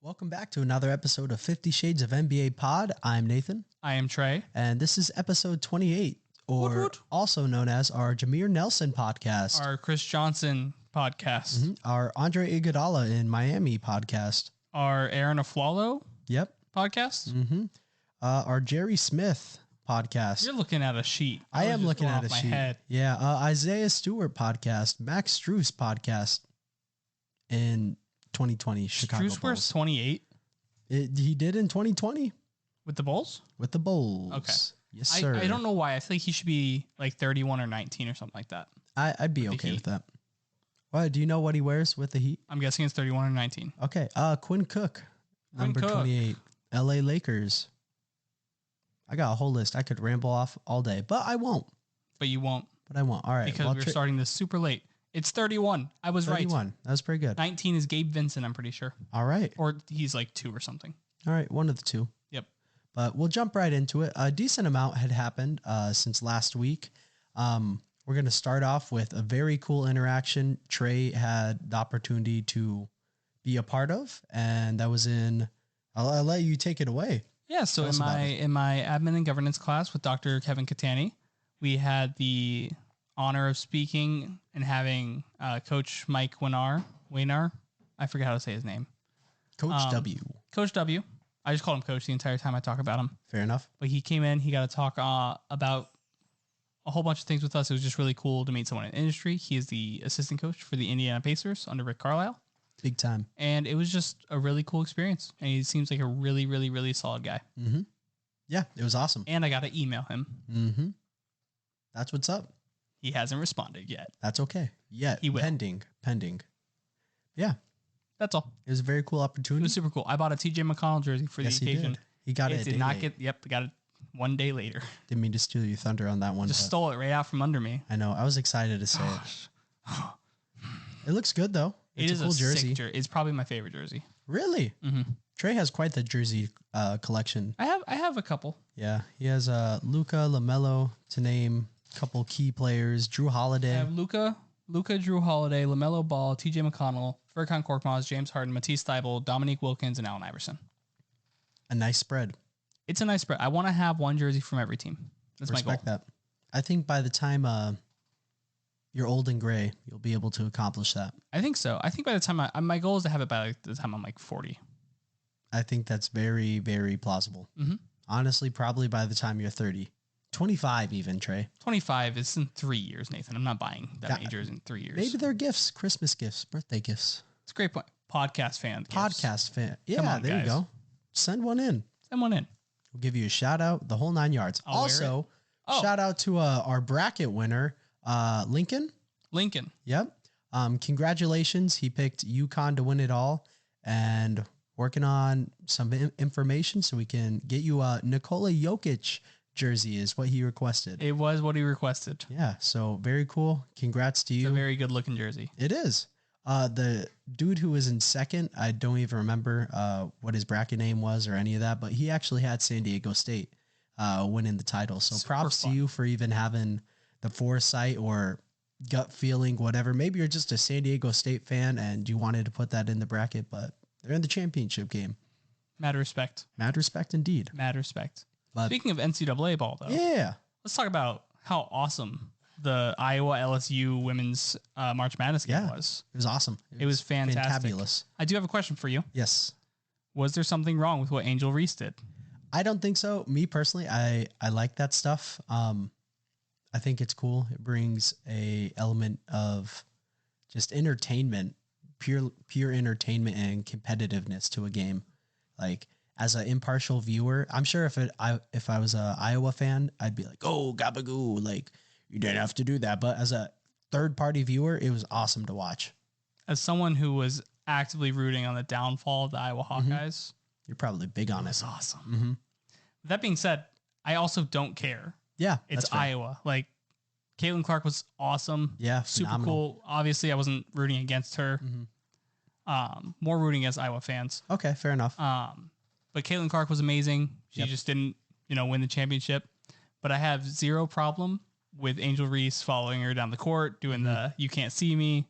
Welcome back to another episode of 50 Shades of NBA Pod. I'm Nathan. I am Trey. And this is episode 28, or also known as our Jameer Nelson podcast. Our Chris Johnson podcast. Our Andre Iguodala in Miami podcast. Our Aaron Aflalo podcast. Our Jerry Smith podcast. You're looking at a sheet. I am looking at a sheet. Head. Yeah. Isaiah Stewart podcast. Max Strus podcast in 2020 Chicago Strus wears 28? He did in 2020. With the Bulls? With the Bulls. Okay. Yes, sir. I don't know why. I think he should be like 31 or 19 or something like that. I'd be okay with that. Well, do you know what he wears with the Heat? I'm guessing it's 31 or 19. Okay. Quinn Cook, number 28. LA Lakers. I got a whole list. I could ramble off all day, but I won't. But you won't. But I won't. All right. Because we're starting this super late. It's 31. I was 31. right. That was pretty good. 19 is Gabe Vincent, I'm pretty sure. All right. Or he's like 2 or something. All right. One of the two. Yep. But we'll jump right into it. A decent amount had happened since last week. We're going to start off with a very cool interaction Trey had the opportunity to be a part of. And that was in, I'll let you take it away. Yeah. So in my admin and governance class with Dr. Kevin Catani, we had the honor of speaking and having Coach Mike Waynar. I forget how to say his name. Coach W. Coach W. I just called him Coach the entire time I talk about him. Fair enough. But he came in. He got to talk about a whole bunch of things with us. It was just really cool to meet someone in the industry. He is the assistant coach for the Indiana Pacers under Rick Carlisle. Big time. And it was just a really cool experience. And he seems like a really, really, really solid guy. Mm-hmm. Yeah, it was awesome. And I got to email him. Mm-hmm. That's what's up. He hasn't responded yet. That's okay. Yet. He will. Pending. Yeah. That's all. It was a very cool opportunity. It was super cool. I bought a TJ McConnell jersey for the occasion. He got it. Did not get. Yep, got it 1 day later. Didn't mean to steal your thunder on that one. Just stole it right out from under me. I know. I was excited to say it. It looks good though. It's a cool jersey. It's probably my favorite jersey. Really? Mm-hmm. Trey has quite the jersey collection. I have a couple. Yeah, he has Luka, LaMelo, to name a couple key players. Drew Holiday. I have Luka, Drew Holiday, LaMelo Ball, TJ McConnell, Furkan Korkmaz, James Harden, Matisse Thybulle, Dominique Wilkins, and Allen Iverson. A nice spread. It's a nice spread. I want to have one jersey from every team. That's my goal. Respect that. I think by the time you're old and gray, you'll be able to accomplish that. I think so. I think by the time my goal is to have it by the time I'm like 40. I think that's very, very plausible. Mm-hmm. Honestly, probably by the time you're 30. 25 even, Trey. 25 is in 3 years, Nathan. I'm not buying that many jerseys in 3 years. Maybe they're gifts, Christmas gifts, birthday gifts. It's a great point. Podcast fan. Yeah, come on, there you go. Send one in. We'll give you a shout out, the whole 9 yards. Also, shout out to our bracket winner, Lincoln. Yep. Congratulations. He picked UConn to win it all, and working on some information so we can get you a Nikola Jokic jersey is what he requested. It was what he requested. Yeah. So very cool. Congrats to you. It's a very good looking jersey. It is. The dude who was in second, I don't even remember what his bracket name was or any of that, but he actually had San Diego State winning the title. So props to you for even having the foresight or gut feeling, whatever. Maybe you're just a San Diego State fan and you wanted to put that in the bracket, but they're in the championship game. Mad respect. Mad respect indeed. Mad respect. But speaking of NCAA ball, though. Yeah. Let's talk about how awesome the Iowa LSU women's March Madness game was. It was awesome. It was fantastic. Fantabulous. I do have a question for you. Yes. Was there something wrong with what Angel Reese did? I don't think so. Me personally, I like that stuff. I think it's cool. It brings a element of just entertainment, pure entertainment and competitiveness to a game. Like, as an impartial viewer, I'm sure if I was a Iowa fan, I'd be like, oh, gabagoo, like you didn't have to do that. But as a third party viewer, it was awesome to watch. As someone who was actively rooting on the downfall of the Iowa Hawkeyes, you're probably big on it. It's awesome. Mm-hmm. That being said, I also don't care. Yeah, it's Iowa. Like, Caitlin Clark was awesome. Yeah, super phenomenal. Cool. Obviously, I wasn't rooting against her. Mm-hmm. More rooting against Iowa fans. Okay, fair enough. But Caitlin Clark was amazing. She just didn't, win the championship. But I have zero problem with Angel Reese following her down the court, doing the "you can't see me,"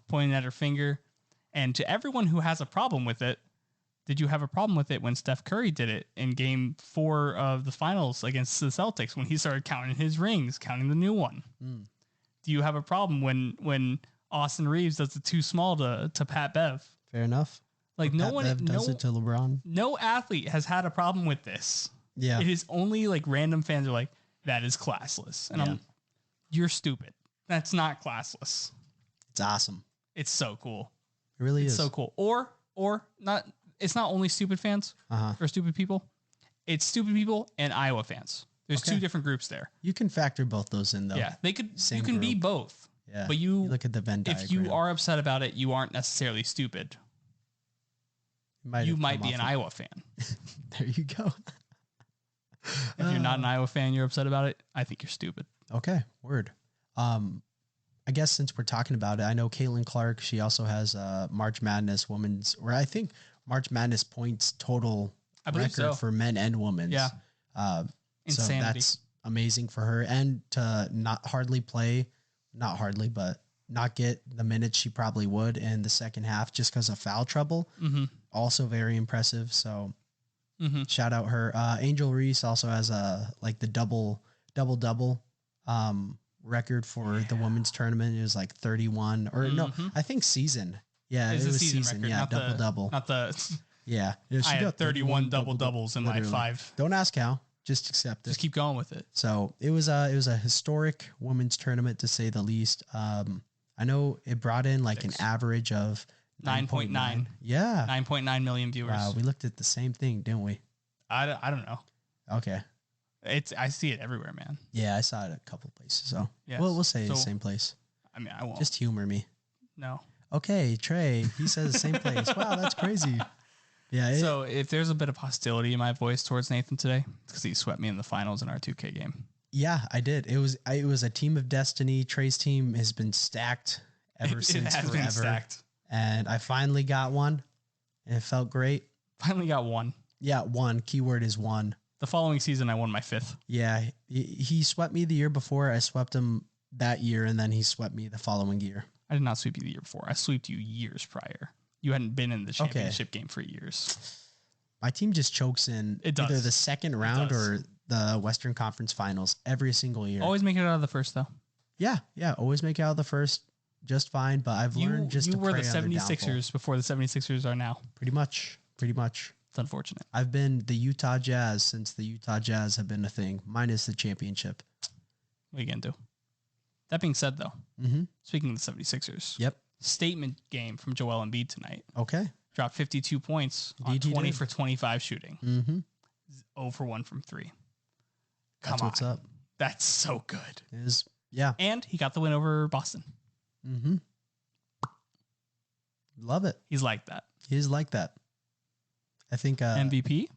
pointing at her finger. And to everyone who has a problem with it, Did you have a problem with it when Steph Curry did it in game 4 of the finals against the Celtics when he started counting his rings, counting the new one? Do you have a problem when Austin Reeves does it too small to Pat Bev? Fair enough. Like Pat Bev does it to LeBron. No athlete has had a problem with this. Yeah. It is only like random fans are like, that is classless. And you're stupid. That's not classless. It's awesome. It's so cool. It really is so cool. Or not. It's not only stupid fans or stupid people. It's stupid people and Iowa fans. There's two different groups there. You can factor both those in though. Yeah, they could. You can be both. Yeah. But you look at the Venn diagram. If you are upset about it, you aren't necessarily stupid. You might be an Iowa fan. There you go. If you're not an Iowa fan, you're upset about it, I think you're stupid. Okay, word. I guess since we're talking about it, I know Caitlin Clark, she also has March Madness women's, or I think March Madness points total record for men and women's. Yeah. So that's amazing for her. And to not get the minutes she probably would in the second half just because of foul trouble. Also very impressive. So shout out her. Angel Reese also has the double record for the women's tournament. It was like 31 or no, I think season. Yeah, it was season. Yeah, double. Not the. Yeah, I had 31 doubles in my 5. Don't ask how. Just accept it. Just keep going with it. So it was a historic women's tournament to say the least. I know it brought in like an average of 9.9. Yeah, 9.9 million viewers. Wow, we looked at the same thing, didn't we? I don't know. Okay. I see it everywhere, man. Yeah, I saw it a couple places. So yeah, we'll say the same place. I mean, I won't. Just humor me. No. Okay, Trey. He says the same place. Wow, that's crazy. Yeah. So if there's a bit of hostility in my voice towards Nathan today, it's because he swept me in the finals in our 2K game. Yeah, I did. It was a team of destiny. Trey's team has been stacked ever since forever. Been stacked. And I finally got one, and it felt great. Finally got one. Yeah, one. Keyword is one. The following season, I won my 5th. Yeah, he swept me the year before. I swept him that year, and then he swept me the following year. I did not sweep you the year before. I swept you years prior. You hadn't been in the championship game for years. My team just chokes in either the second round or the Western Conference Finals every single year. Always make it out of the first, though. Yeah, always make it out of the first just fine, but I've learned just to pray on their downfall. You were the 76ers before the 76ers are now. Pretty much. It's unfortunate. I've been the Utah Jazz since the Utah Jazz have been a thing, minus the championship. What are you going to do? That being said, though, speaking of the 76ers, statement game from Joel Embiid tonight. Okay. Dropped 52 points on 20 for 25 shooting. 0 for 1 from 3. That's what's up. That's so good. It is, yeah. And he got the win over Boston. Love it. He's like that. He is like that. I think MVP?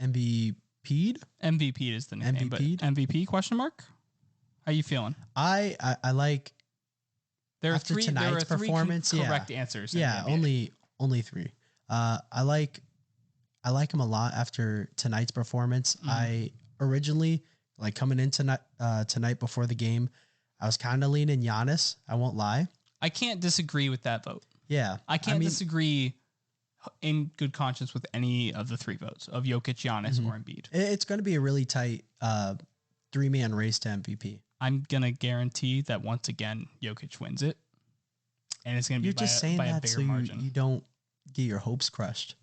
MVP'd? MVP is the name. MVP question mark? How you feeling? I like there are three performance. Correct answers. Yeah, only 3. I like him a lot after tonight's performance. I originally coming in tonight before the game, I was kind of leaning Giannis. I won't lie. I can't disagree with that vote. Yeah, I can't disagree in good conscience with any of the 3 votes of Jokic, Giannis, or Embiid. It's going to be a really tight 3-man race to MVP. I'm going to guarantee that once again, Jokic wins it. And it's going to be by a bigger margin. You don't get your hopes crushed.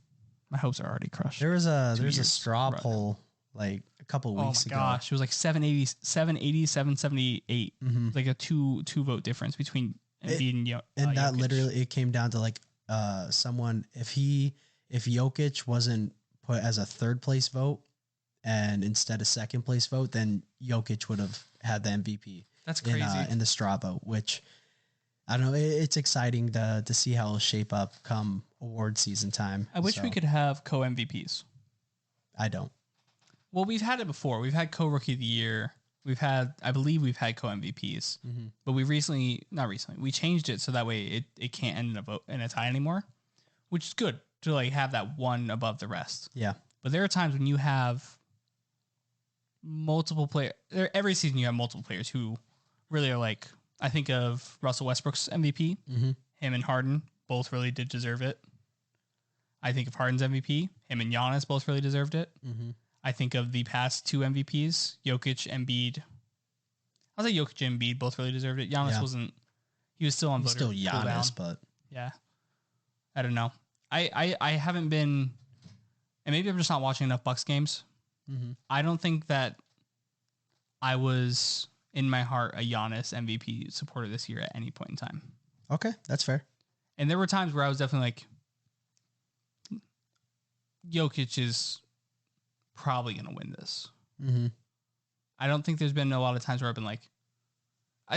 My hopes are already crushed. There's a straw poll a couple weeks ago. Oh my gosh. It was 780, 778. Like a two vote difference between Embiid and Jokic. And that literally, it came down to someone, if Jokic wasn't put as a 3rd place vote and instead of 2nd place vote, then Jokic would have had the MVP. That's crazy. In the straw vote, which I don't know. It's exciting to see how it'll shape up come award season time. I wish we could have co-MVPs. I don't. Well, we've had it before. We've had co-rookie of the year. I believe we've had co-MVPs, but we we changed it so that way it can't end in a tie anymore, which is good to have that one above the rest. Yeah. But there are times when you have multiple players. Every season you have multiple players who really are I think of Russell Westbrook's MVP. Him and Harden both really did deserve it. I think of Harden's MVP. Him and Giannis both really deserved it. Mm-hmm. I think of the past 2 MVPs, Jokic, Embiid. I'll say Jokic and Embiid both really deserved it. Giannis wasn't. He was still on voter. Still Giannis, but yeah, I don't know. I haven't been, and maybe I'm just not watching enough Bucks games. Mm-hmm. I don't think that I was in my heart a Giannis MVP supporter this year at any point in time. Okay, that's fair. And there were times where I was definitely like, Jokic is probably going to win this. Mm-hmm. I don't think there's been a lot of times where I've been like,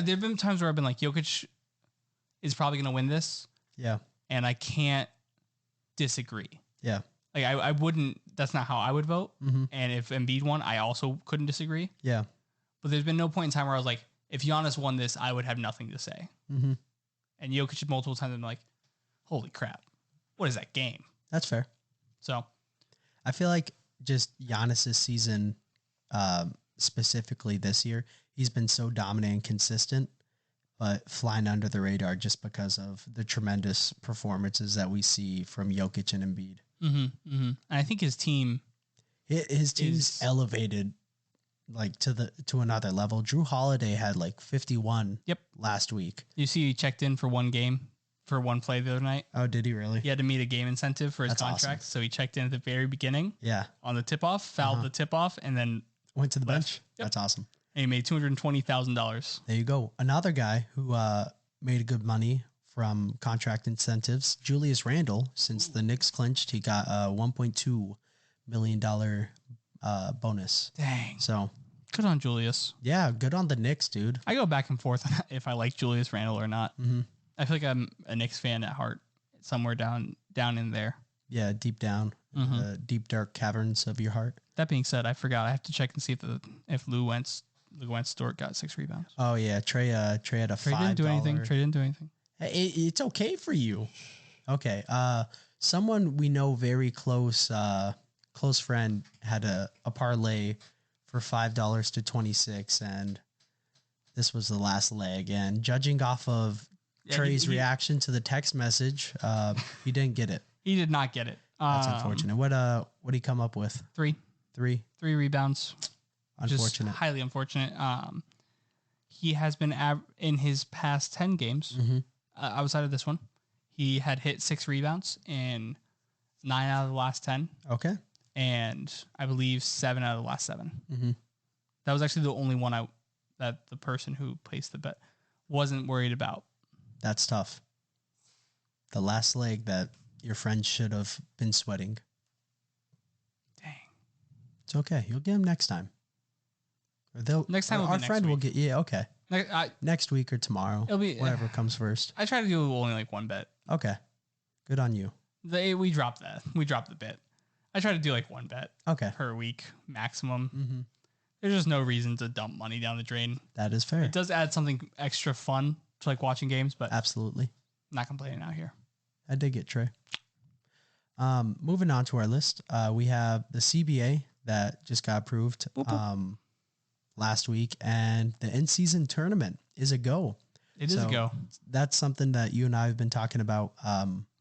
there've been times where I've been like, Jokic is probably going to win this. Yeah. And I can't disagree. Yeah. Like I wouldn't, that's not how I would vote. Mm-hmm. And if Embiid won, I also couldn't disagree. Yeah. But there's been no point in time where I was like, if Giannis won this, I would have nothing to say. Mm-hmm. And Jokic multiple times, I'm like, holy crap. What is that game? That's fair. So I feel like just Giannis's season, specifically this year, he's been so dominant and consistent, but flying under the radar just because of the tremendous performances that we see from Jokic and Embiid. Mm-hmm, mm-hmm. And I think his team's elevated like to another level. Drew Holiday had like 51 last week. You see he checked in for one game for one play the other night. Oh, did he really? He had to meet a game incentive for his contract. Awesome. So he checked in at the very beginning. Yeah. On the tip-off, fouled the tip-off, and then went to the left. bench. Yep. That's awesome. And he made $220,000. There you go. Another guy who made good money from contract incentives, Julius Randle. Since the Knicks clinched, he got a $1.2 million bonus. Dang. So good on Julius. Yeah, good on the Knicks, dude. I go back and forth on if I like Julius Randle or not. Mm-hmm. I feel like I'm a Knicks fan at heart, somewhere down in there. Yeah, deep down, deep dark caverns of your heart. That being said, I forgot. I have to check and see if Lou Wentz Dort got 6 rebounds. Oh yeah, Trey had a $5. Trey didn't do anything. Trey didn't do anything. It's okay for you. Okay. Someone we know very close friend had a parlay for $5 to 26, and this was the last leg. And judging off of Trey's reaction to the text message, he didn't get it. He did not get it. That's unfortunate. What did he come up with? 3 rebounds. Unfortunate. Just highly unfortunate. He has been in his past 10 games, outside of this one, he had hit 6 rebounds in 9 out of the last 10. Okay. And I believe 7 out of the last 7. Mm-hmm. That was actually the only one that the person who placed the bet wasn't worried about. That's tough. The last leg that your friend should have been sweating. Dang. It's okay. You'll get him next time. Next time our friend will get. Yeah. Okay. Next week or tomorrow. It'll be whatever comes first. I try to do only like one bet. Okay. Good on you. We dropped the bet. I try to do like one bet. Okay. Per week maximum. Mm-hmm. There's just no reason to dump money down the drain. That is fair. It does add something extra fun to like watching games, but absolutely not complaining out here. I dig it, Trey. Moving on to our list, we have the CBA that just got approved last week, and the in-season tournament is a go. It is a go. That's something that you and I have been talking about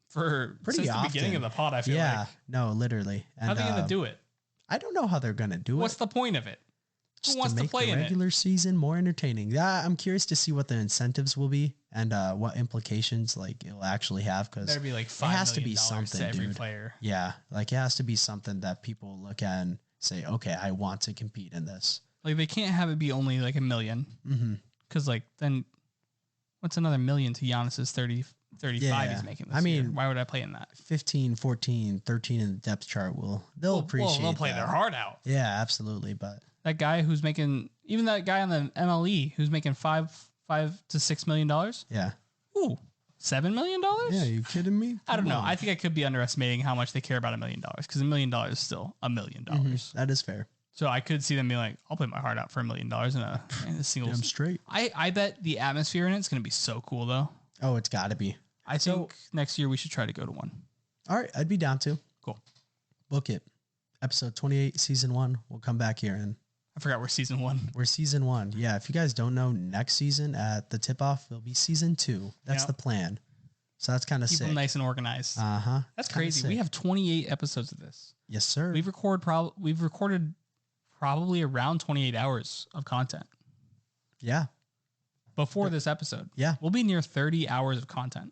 for pretty since often. The beginning of the pod. I feel like. No, literally. And, how are they going to do it? I don't know how they're going to do it. What's the point of it? Just Who wants to make to play the regular season more entertaining. Yeah, I'm curious to see what the incentives will be and what implications like it'll actually have, because there'd be like $5 it has to be something to every dude. Player. Yeah, like it has to be something that people look at and say, okay, I want to compete in this. Like they can't have it be only like $1 million, because like then what's another $1 million to Giannis's 35 he's making this year? Why would I play in that? 15, 14, 13 in the depth chart they'll appreciate. They'll play their heart out. Yeah, absolutely. But that guy who's making, even that guy on the MLE who's making $5 to $6 million. Yeah. Ooh, $7 million? Yeah, you kidding me? I don't know. I think I could be underestimating how much they care about $1 million, because $1 million is still $1 million. That is fair. So I could see them being like, I'll play my heart out for $1 million in a single. Damn straight. I bet the atmosphere in it's going to be so cool though. Oh, it's got to be. I think next year we should try to go to one. All right, I'd be down to. Cool. Book it. Episode 28, season 1. We'll come back here and. I forgot we're season 1. We're season 1. Yeah, if you guys don't know, next season at the tip-off, it'll be season 2. That's the plan. So that's kind of Keep sick. them nice and organized. That's crazy. Sick. We have 28 episodes of this. Yes, sir. We've recorded probably around 28 hours of content. Yeah. Before this episode. Yeah. We'll be near 30 hours of content.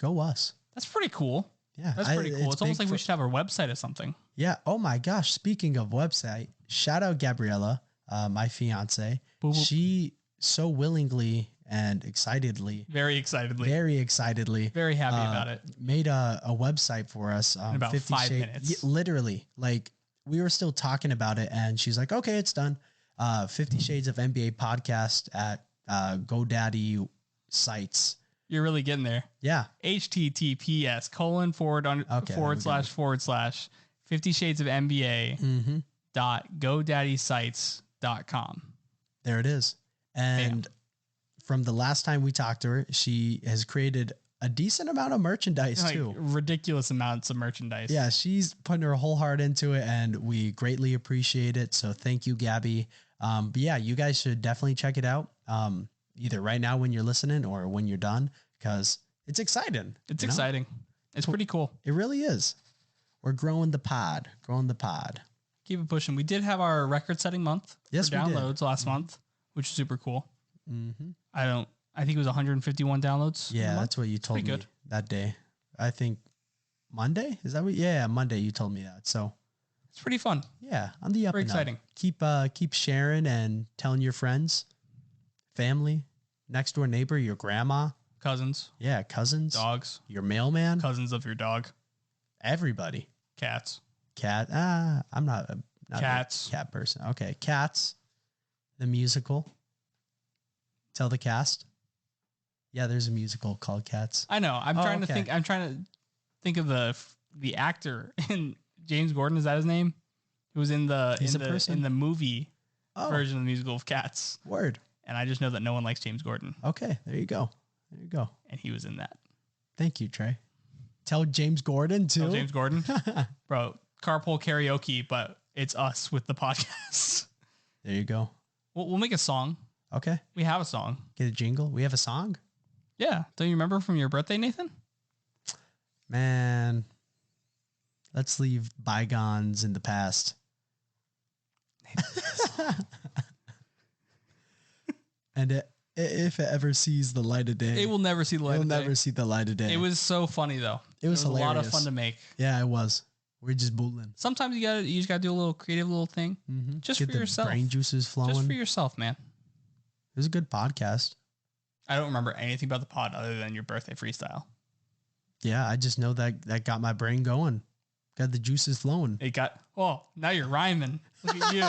Go us. That's pretty cool. Yeah. That's pretty cool. It's almost like we should have our website or something. Yeah. Oh my gosh. Speaking of website, shout out Gabriella, my fiance. Boop, boop. She so willingly and excitedly, very excitedly, very happy about it. Made a website for us. In about 5 minutes. Literally, like we were still talking about it, and she's like, "Okay, it's done." 50 Shades of NBA podcast at GoDaddy sites. You're really getting there. Yeah. https:// 50 Shades of NBA .godaddysites.com. There it is. And from the last time we talked to her, she has created a decent amount of merchandise too. Ridiculous amounts of merchandise. Yeah, she's putting her whole heart into it, and we greatly appreciate it. So thank you, Gabby. But yeah, you guys should definitely check it out. Either right now when you're listening or when you're done, because it's exciting. It's exciting. It's pretty cool. It really is. We're growing the pod. Keep it pushing. We did have our record-setting month for downloads last month, which is super cool. Mm-hmm. I think it was 151 downloads. Yeah, that's what you told me that day. I think Monday. Is that what? Yeah, Monday. You told me that. So it's pretty fun. Yeah, on the up. Very exciting. Keep sharing and telling your friends, family, next door neighbor, your grandma, cousins. Yeah, cousins, dogs, your mailman, cousins of your dog, everybody. Cats. Cat. I'm not cats. A cat person. Okay, Cats. The musical. Tell the cast. Yeah, there's a musical called Cats. I know. I'm trying to think of the actor in James Gordon. Is that his name? Who was in the movie version of the musical of Cats. Word. And I just know that no one likes James Gordon. Okay, there you go. And he was in that. Thank you, Trey. Tell James Gordon too. Tell James Gordon. Bro, carpool karaoke, but it's us with the podcast. There you go. We'll make a song. Okay. We have a song. Get a jingle. We have a song? Yeah. Don't you remember from your birthday, Nathan? Man, let's leave bygones in the past. And if it ever sees the light of day, it will never see the light of day. It'll never see the light of day. It was so funny though. It was hilarious. A lot of fun to make. Yeah, it was. We're just bullying. Sometimes you just gotta do a little creative little thing, just Get for yourself. Brain juices flowing. Just for yourself, man. It was a good podcast. I don't remember anything about the pod other than your birthday freestyle. Yeah, I just know that got my brain going. Got the juices flowing. Now you're rhyming. Look at you.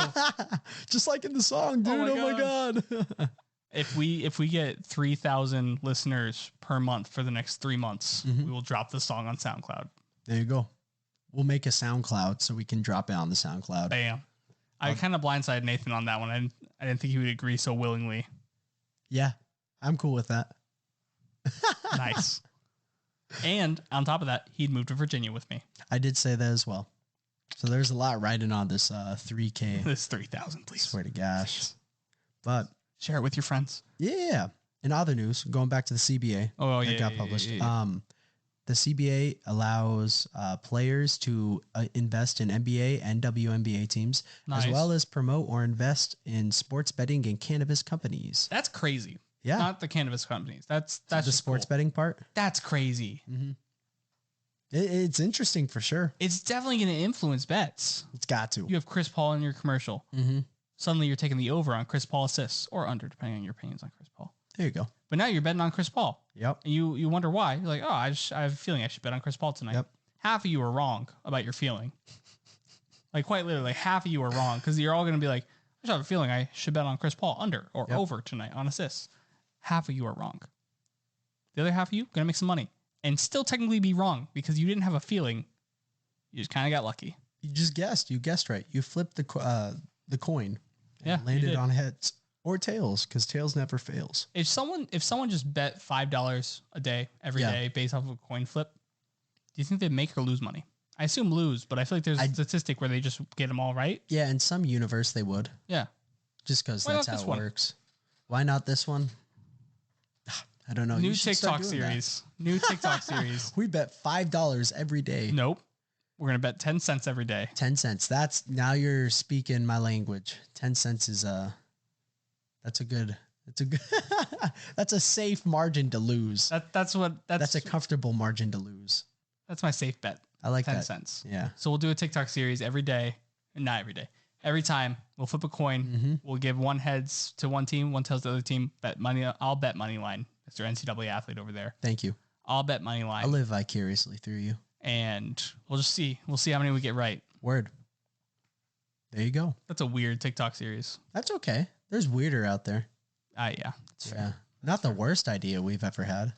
Just like in the song, dude. Oh my God. If we get 3,000 listeners per month for the next 3 months, we will drop the song on SoundCloud. There you go. We'll make a SoundCloud so we can drop it on the SoundCloud. Bam. I kind of blindsided Nathan on that one. I didn't think he would agree so willingly. Yeah, I'm cool with that. Nice. And on top of that, he'd moved to Virginia with me. I did say that as well. So there's a lot riding on this 3K. This 3,000, please. Swear to gosh. Please. But share it with your friends. Yeah. In other news, going back to the CBA. That got published. The CBA allows players to invest in NBA and WNBA teams, as well as promote or invest in sports betting and cannabis companies. That's crazy. Yeah. Not the cannabis companies. That's the sports betting part. That's crazy. Mm-hmm. It's interesting for sure. It's definitely going to influence bets. It's got to. You have Chris Paul in your commercial. Mm-hmm. Suddenly you're taking the over on Chris Paul assists or under, depending on your opinions on Chris Paul. There you go. But now you're betting on Chris Paul. Yep. And you wonder why. You're like, I have a feeling I should bet on Chris Paul tonight. Yep. Half of you are wrong about your feeling. Like quite literally, half of you are wrong because you're all going to be like, I just have a feeling I should bet on Chris Paul under or over tonight on assists. Half of you are wrong. The other half of you going to make some money and still technically be wrong because you didn't have a feeling. You just kind of got lucky. You just guessed. You guessed right. You flipped the coin. And Yeah, landed on heads or tails because tails never fails. If someone just bet $5 a day every day based off of a coin flip, do you think they'd make or lose money? I assume lose, but I feel like there's a statistic where they just get them all right. Yeah, in some universe they would. Yeah. Just because that's how it works. Why not this one? I don't know. New TikTok series. New TikTok series. We bet $5 every day. Nope. We're going to bet 10 cents every day. 10 cents. Now you're speaking my language. 10 cents is that's a safe margin to lose. That's a comfortable margin to lose. That's my safe bet. I like 10 that. cents. Yeah. So we'll do a TikTok series every day. Not every day. Every time we'll flip a coin. Mm-hmm. We'll give one heads to one team, one tails to the other team. Bet money. I'll bet money line. Mr. NCAA athlete over there. Thank you. I'll bet money line. I'll live vicariously through you. And we'll just see. We'll see how many we get right. Word. There you go. That's a weird TikTok series. That's okay. There's weirder out there. Yeah. That's fair. Not the worst idea we've ever had.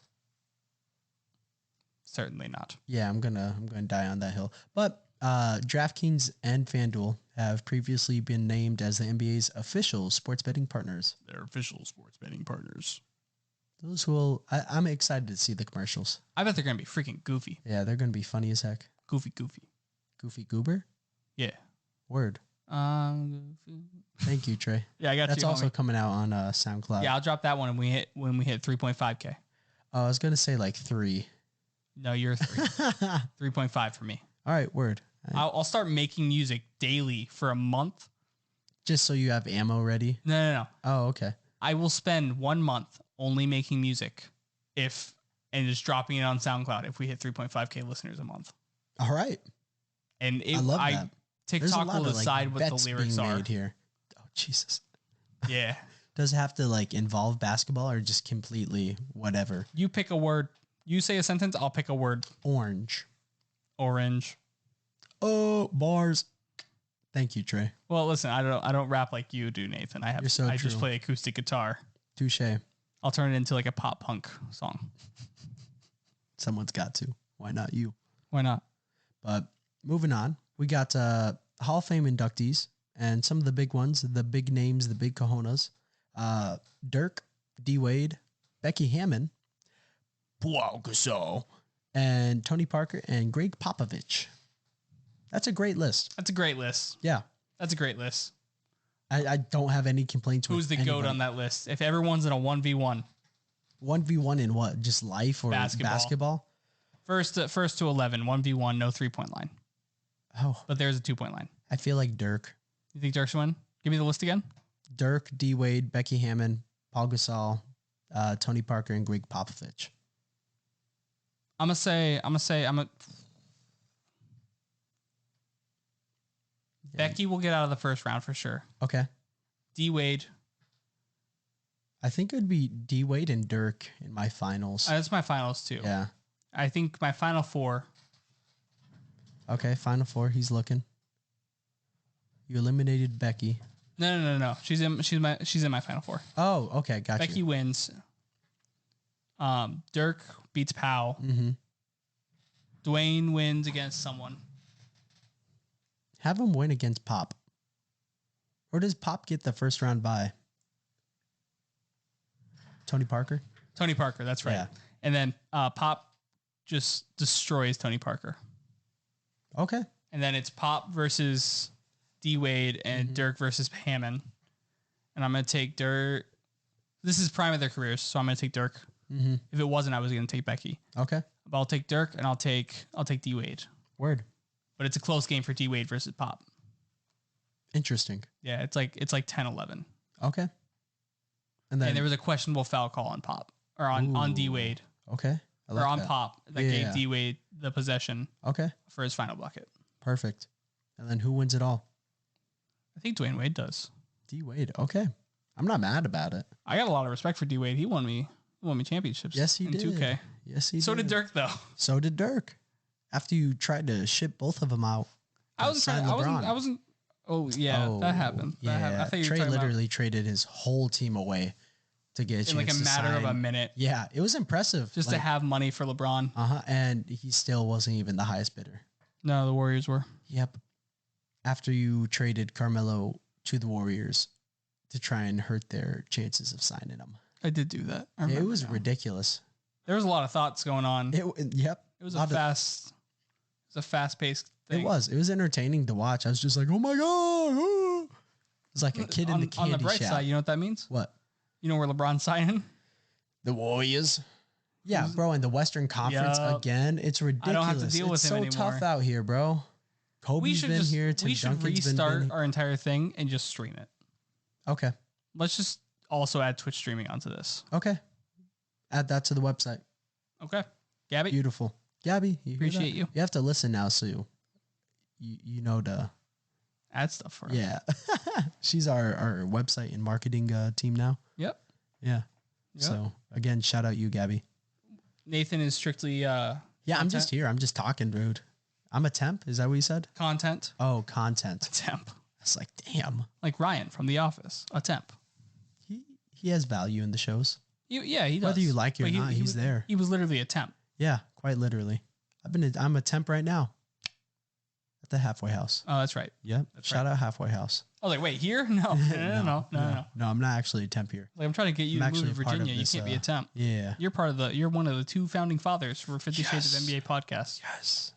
Certainly not. Yeah, I'm gonna die on that hill. But DraftKings and FanDuel have previously been named as the NBA's official sports betting partners. They're official sports betting partners. Those will I'm excited to see the commercials. I bet they're gonna be freaking goofy. Yeah, they're gonna be funny as heck. Goofy. Goofy goober? Yeah. Word. Goofy. Thank you, Trey. Yeah, I got That's you. also homie. coming out on SoundCloud. Yeah, I'll drop that one when we hit 3.5K. Oh, I was gonna say like 3. No, you're 3. 3.5 for me. All right, word. I'll start making music daily for a month. Just so you have ammo ready. No. Oh, okay. I will spend 1 month only making music and just dropping it on SoundCloud if we hit 3.5K listeners a month. All right. And I love that. TikTok will decide what the bets lyrics being are. made here. Oh, Jesus. Yeah. Does it have to like involve basketball or just completely whatever? You pick a word. You say a sentence, I'll pick a word. Orange. Orange. Oh, bars. Thank you, Trey. Well, listen, I don't rap like you do, Nathan. I You're just play acoustic guitar. Touche. I'll turn it into like a pop punk song. Someone's got to. Why not you? Why not? But moving on, we got Hall of Fame inductees and some of the big ones, the big names, the big cojones. Dirk, D. Wade, Becky Hammon, Pau Gasol, and Tony Parker and Greg Popovich. That's a great list. That's a great list. Yeah. That's a great list. I don't have any complaints with Who's the anybody. GOAT on that list? If everyone's in a 1v1. 1v1 in what? Just life or basketball? First to 11, 1v1, no 3-point line. Oh. But there's a 2-point line. I feel like Dirk. You think Dirk's win? Give me the list again. Dirk, D. Wade, Becky Hammon, Pau Gasol, Tony Parker, and Greg Popovich. I'm a Becky will get out of the first round for sure. Okay. D. Wade. I think it would be D. Wade and Dirk in my finals. That's my finals too. Yeah. I think my final 4. Okay, final 4. He's looking. You eliminated Becky. No. She's in my final 4. Oh, okay, gotcha. Becky wins. Dirk beats Powell. Mm-hmm. Dwayne wins against someone. Have him win against Pop. Or does Pop get the first round bye? Tony Parker? Tony Parker, that's right. Yeah. And then Pop just destroys Tony Parker. Okay. And then it's Pop versus D. Wade and Dirk versus Hammond. And I'm going to take Dirk. This is prime of their careers, so I'm going to take Dirk. Mm-hmm. If it wasn't, I was going to take Becky. Okay. But I'll take Dirk and I'll take D. Wade. Word. But it's a close game for D. Wade versus Pop. Interesting. Yeah, it's like 10-11. Okay. And then And there was a questionable foul call on Pop or on D. Wade Okay. I like or on that. Pop that gave D. Wade the possession Okay. for his final bucket. Perfect. And then who wins it all? I think Dwayne Wade does. D. Wade. Okay. I'm not mad about it. I got a lot of respect for D. Wade. He won me championships. Yes, he in did. 2K. Yes, he So did. did Dirk though. So did Dirk. After you tried to ship both of them out. I wasn't. Oh yeah, that happened. That happened. I thought you were Trey talking literally traded his whole team away to get a chance in like a to matter of sign. a minute. Yeah, it was impressive. Just to have money for LeBron. And he still wasn't even the highest bidder. No, the Warriors were. Yep. After you traded Carmelo to the Warriors to try and hurt their chances of signing him. I did do that. It was ridiculous. There was a lot of thoughts going on. Yep. It was a fast-paced thing. It was entertaining to watch. I was just like, oh my God. It was like a kid in the candy On the bright shop. side, you know what that means? What? You know where LeBron's signing? The Warriors. Yeah, bro, in the Western Conference again. It's ridiculous. I don't have to deal with him anymore. It's so tough out here, bro. Kobe's been here. Tim we should Duncan's restart our entire thing and just stream it. Okay. Let's just also add Twitch streaming onto this. Okay. Add that to the website. Okay. Gabby. Beautiful. Gabby, Appreciate you. You have to listen now, so you know to add stuff for her. Yeah. She's our website and marketing team now. Yep. Yeah. Yep. So again, shout out you, Gabby. Nathan is strictly yeah, content. I'm just here. I'm just talking, dude. I'm a temp. Is that what you said? Content. Oh, content. A temp. It's like, damn. Like Ryan from The Office. A temp. He has value in the shows. Yeah, he does. Whether you like it or not, he's there. He was literally a temp. Yeah, quite literally. I'm a temp right now. At the halfway house. Oh, that's right. Yep. Shout out halfway house. Oh, like wait, here? No. No. No, I'm not actually a temp here. Like I'm trying to get you to move to Virginia. You can't be a temp. Yeah. You're one of the 2 founding fathers for 50 Shades of NBA podcast. Yes.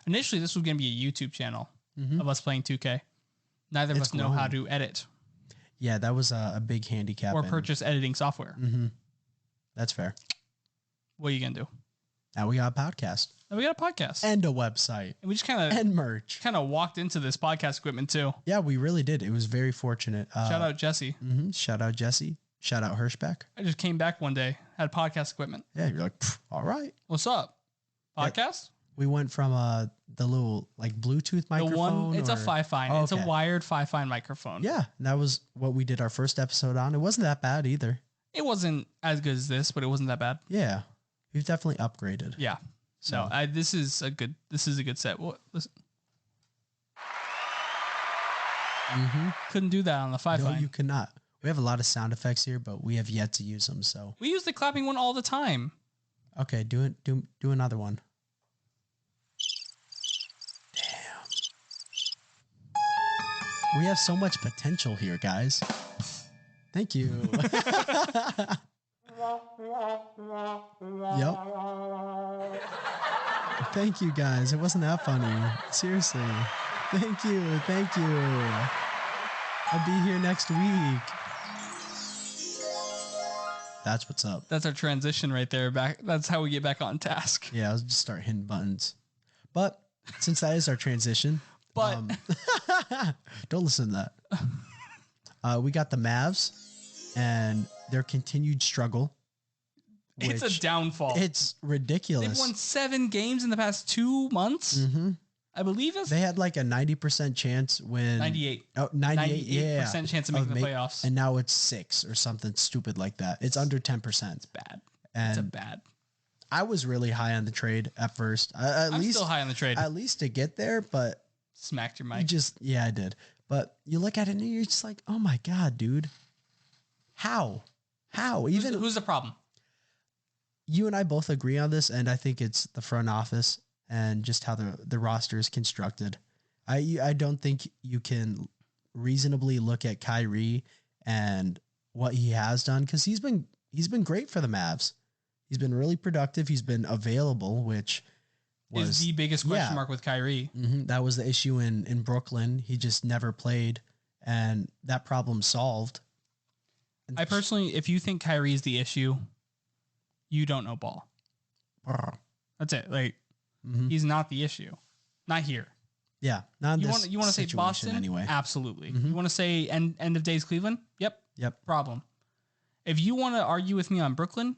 Initially, this was going to be a YouTube channel of us playing 2K. Neither of us know how to edit. Yeah, that was a big handicap. Or purchase editing software. Mm-hmm. That's fair. What are you going to do? Now we got a podcast. Now we got a podcast. And a website. And we just kind of... And merch. Kind of walked into this podcast equipment too. Yeah, we really did. It was very fortunate. Shout out Jesse. Mm-hmm. Shout out Jesse. Shout out Hirschbeck. I just came back one day, had podcast equipment. Yeah, you're like, all right. What's up? Podcast? We went from the little like Bluetooth microphone. It's a Fi-Fine. Oh, okay. It's a wired Fi-Fine microphone. Yeah, and that was what we did our first episode on. It wasn't that bad either. It wasn't as good as this, but it wasn't that bad. Yeah, we've definitely upgraded. Yeah. So this is a good set. Well, listen. Couldn't do that on the Fi-Fine. No, you could not. We have a lot of sound effects here, but we have yet to use them. So we use the clapping one all the time. Okay, do another one. Damn. We have so much potential here, guys. Thank you. Yep. Thank you, guys. It wasn't that funny. Seriously. Thank you. I'll be here next week. That's what's up. That's our transition right there. That's how we get back on task. Yeah, I'll just start hitting buttons. But since that is our transition, don't listen to that. We got the Mavs and their continued struggle. It's a downfall. It's ridiculous. They've won 7 games in the past 2 months. Mm-hmm. I believe it. They had like a 90% chance when 98. Oh, 98% chance of making the playoffs. And now it's 6 or something stupid like that. It's under 10%. It's bad. And it's bad. I was really high on the trade at first. I'm still high on the trade. At least to get there, but smacked your mic. I did. But you look at it and you're just like, oh my God, dude. How? Who's the problem? You and I both agree on this, and I think it's the front office and just how the roster is constructed. I don't think you can reasonably look at Kyrie and what he has done, because he's been great for the Mavs. He's been really productive. He's been available, which is the biggest question mark with Kyrie. Mm-hmm. That was the issue in Brooklyn. He just never played, and that problem solved. I personally, if you think Kyrie is the issue, you don't know ball. That's it. Like, he's not the issue. Not here. Yeah. Not you want to say Boston? Anyway. Absolutely. Mm-hmm. You want to say end of days Cleveland? Yep. Problem. If you want to argue with me on Brooklyn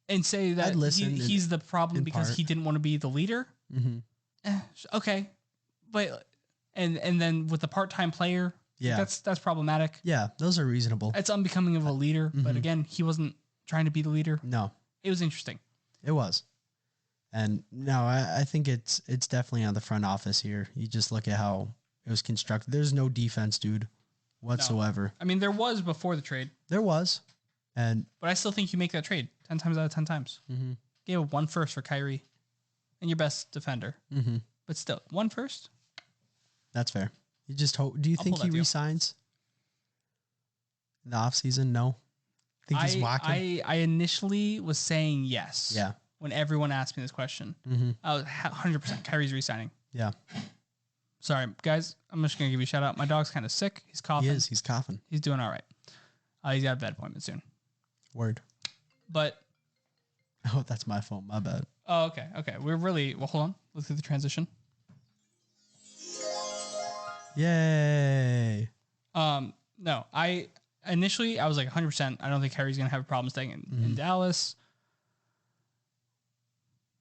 and say that he's the problem because he didn't want to be the leader, okay. But and then with the part-time player, that's problematic. Yeah, those are reasonable. It's unbecoming of a leader, but again, he wasn't trying to be the leader. No. It was interesting. It was. And no, I think it's definitely on the front office here. You just look at how it was constructed. There's no defense, dude, whatsoever. No. I mean, there was before the trade. There was. But I still think you make that trade 10 times out of 10 times. Gave 1 first for Kyrie and your best defender. But still, 1 first? That's fair. You just hope. Do you think he resigns in the offseason? No. Think he's walking? I initially was saying yes. Yeah. When everyone asked me this question, I was 100% Kyrie's resigning. Yeah. Sorry, guys. I'm just going to give you a shout out. My dog's kind of sick. He's coughing. He is. He's coughing. He's doing all right. He's got a vet appointment soon. Word. But Oh, that's my phone. My bad. oh, okay. We're really well. Hold on. Let's do the transition. Yay! No, I was like 100%. I don't think Kyrie's gonna have a problem staying in Dallas.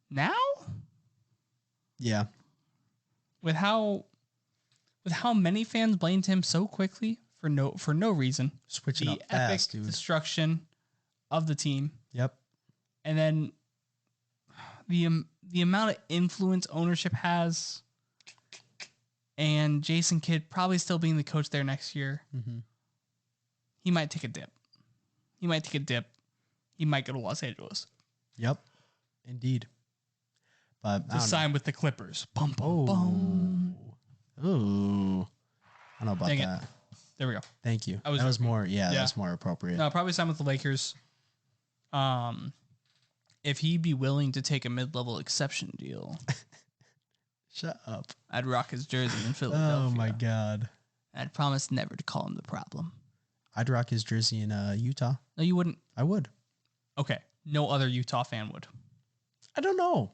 Now, Yeah. with how many fans blamed him so quickly for no reason, Switching the up fast, epic dude. destruction of the team, Yep. and then the amount of influence ownership has, and Jason Kidd probably still being the coach there next year. Mm-hmm. He might take a dip. He might go to Los Angeles. Yep. Indeed. But To sign with the Clippers. Bum, bum, bum. Ooh. I don't know about Dang it. that. There we go. Thank you. That was That was more appropriate. No, probably sign with the Lakers. If he'd be willing to take a mid-level exception deal, Shut up. I'd rock his jersey in Philadelphia. Oh my God. I'd promise never to call him the problem. I'd rock his jersey in Utah. No, you wouldn't. I would. Okay. No other Utah fan would. I don't know.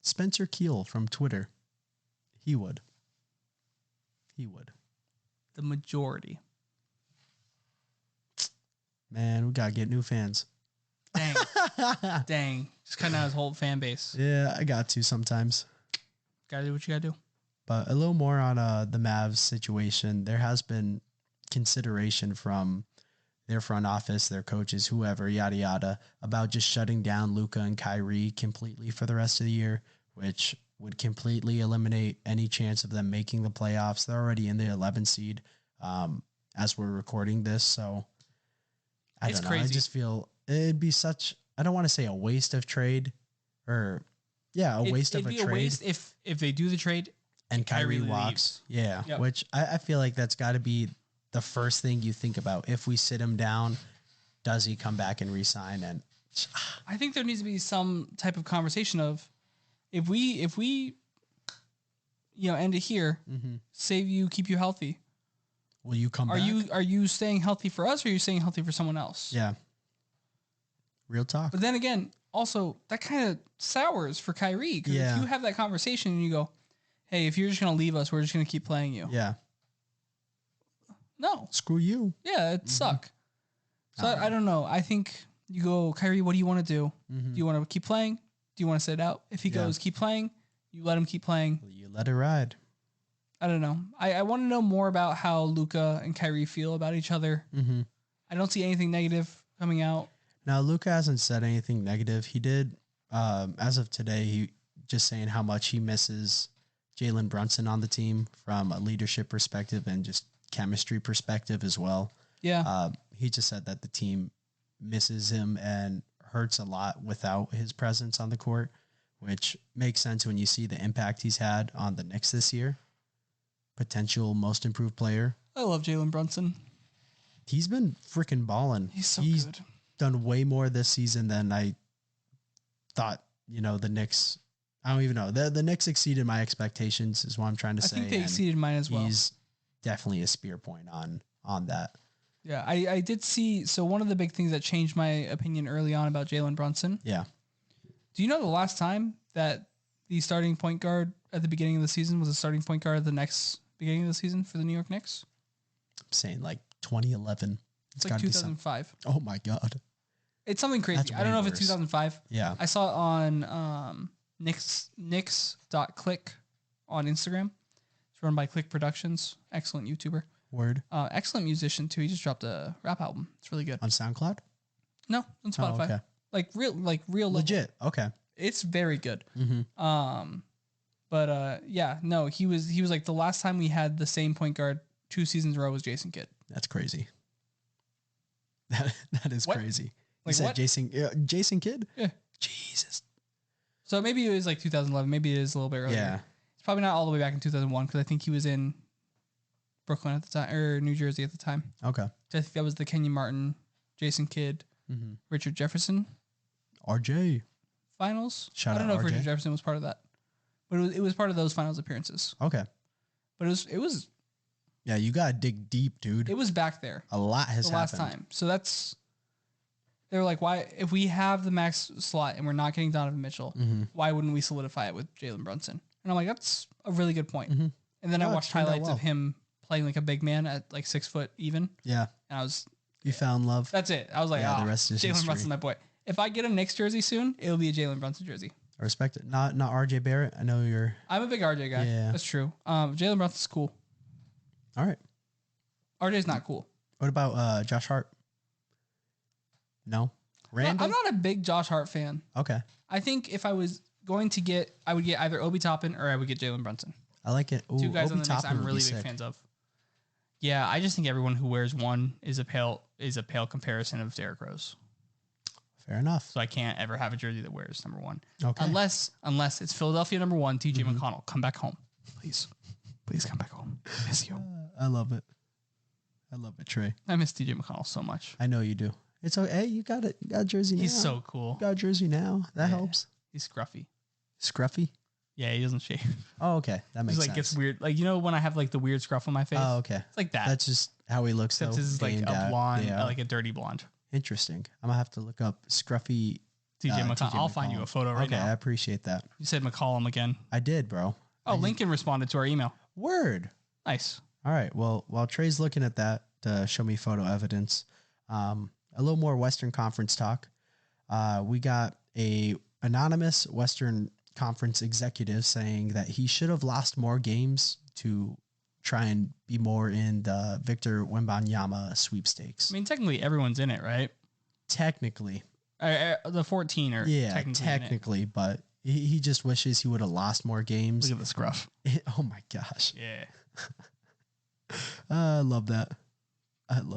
Spencer Keel from Twitter. He would. The majority. Man, we got to get new fans. Dang. Just cutting out his whole fan base. Yeah, I got to sometimes. Gotta do what you gotta do. But a little more on the Mavs situation. There has been consideration from their front office, their coaches, whoever, yada, yada, about just shutting down Luka and Kyrie completely for the rest of the year, which would completely eliminate any chance of them making the playoffs. They're already in the 11th seed as we're recording this. So I don't know. Crazy. I just feel it'd be such, I don't want to say a waste of trade or waste of a trade. It'd be a waste if they do the trade and Kyrie leaves. walks. Yeah. Yep. Which I feel like that's got to be the first thing you think about. If we sit him down, does he come back and resign? And I think there needs to be some type of conversation of if we end it here, save you, keep you healthy. Will you come back? Are you staying healthy for us or are you staying healthy for someone else? Yeah. Real talk. But then again, also that kind of sours for Kyrie because if you have that conversation and you go, hey, if you're just going to leave us, we're just going to keep playing you. Yeah. No. Screw you. Yeah, it'd suck. So I don't know. I think you go, Kyrie, what do you want to do? Do you want to keep playing? Do you want to sit out? If he goes, keep playing, you let him keep playing. You let it ride. I don't know. I want to know more about how Luka and Kyrie feel about each other. I don't see anything negative coming out. Now, Luka hasn't said anything negative. He did, as of today, he just saying how much he misses Jalen Brunson on the team from a leadership perspective and just chemistry perspective as well. Yeah. He just said that the team misses him and hurts a lot without his presence on the court, which makes sense when you see the impact he's had on the Knicks this year. Potential most improved player. I love Jalen Brunson. He's been freaking balling. He's so good. Done way more this season than I thought, the Knicks. I don't even know. The Knicks exceeded my expectations is what I'm trying to say. I think they exceeded mine as well. He's definitely a spear point on that. Yeah, I did see. So one of the big things that changed my opinion early on about Jalen Brunson. Yeah. Do you know the last time that the starting point guard at the beginning of the season was a starting point guard at the next beginning of the season for the New York Knicks? I'm saying like 2011. It's like 2005. Oh my God. It's something crazy. I don't know if it's 2005. Yeah. I saw it on Knicks.click on Instagram. It's run by Click Productions. Excellent YouTuber. Word. Excellent musician too. He just dropped a rap album. It's really good. On SoundCloud? No, on Spotify. Oh, okay. Like real legit. Level. Okay. It's very good. Mm-hmm. He was like the last time we had the same point guard 2 seasons in a row was Jason Kidd. That's crazy. That is what? crazy. Like you said what? Jason Kidd? Yeah. Jesus. So maybe it was like 2011. Maybe it is a little bit earlier. Yeah. It's probably not all the way back in 2001 because I think he was in Brooklyn at the time or New Jersey at the time. Okay. I think that was the Kenyon Martin, Jason Kidd, Richard Jefferson. RJ. Finals. Shout I don't out know if RJ. Richard Jefferson was part of that, but it was part of those finals appearances. Okay. But it was Yeah, you gotta dig deep, dude. It was back there. A lot has the last happened. time. So they're like, why, if we have the max slot and we're not getting Donovan Mitchell, why wouldn't we solidify it with Jalen Brunson? And I'm like, that's a really good point. And then I watched highlights of him playing like a big man at like 6 foot even. Yeah. And you found love. That's it. I was like, the rest is Jalen history. Brunson's my boy. If I get a Knicks jersey soon, it'll be a Jalen Brunson jersey. I respect it. Not RJ Barrett. I know you're. I'm a big RJ guy. Yeah. That's true. Jalen Brunson's cool. All right. RJ's not cool. What about Josh Hart? No? Randall? I'm not a big Josh Hart fan. Okay. I think if I was going to get, I would get either Obi Toppin or I would get Jalen Brunson. I like it. Ooh, two guys Obi on the Knicks I'm really big sick. fans of. Yeah, I just think everyone who wears one is a pale comparison of Derrick Rose. Fair enough. So I can't ever have a jersey that wears number 1. Okay. Unless it's Philadelphia number 1, TJ McConnell. Come back home. Please. Please come back home. I miss you. I love it. I love it, Trey. I miss TJ McConnell so much. I know you do. It's okay. Hey, you got it. You got a jersey now. He's so cool. You got a jersey now. That helps. He's scruffy. Scruffy? Yeah, he doesn't shave. Oh, okay. That makes He's like sense. gets weird. Like, you know when I have like the weird scruff on my face? Oh, okay. It's like that. That's just how he looks. Except though, this is like a blonde, like a dirty blonde. Interesting. I'm gonna have to look up scruffy TJ McConnell. I'll find you a photo right now. Okay, I appreciate that. You said McCollum again. I did, bro. Oh, Lincoln responded to our email. Word. Nice. All right. Well, while Trey's looking at that to show me photo evidence, a little more Western Conference talk. We got a anonymous Western Conference executive saying that he should have lost more games to try and be more in the Victor Wembanyama sweepstakes. I mean, technically everyone's in it, right? Technically. The 14 are technically, but he just wishes he would have lost more games. Look at the scruff. Oh my gosh. Yeah. I love that. I'm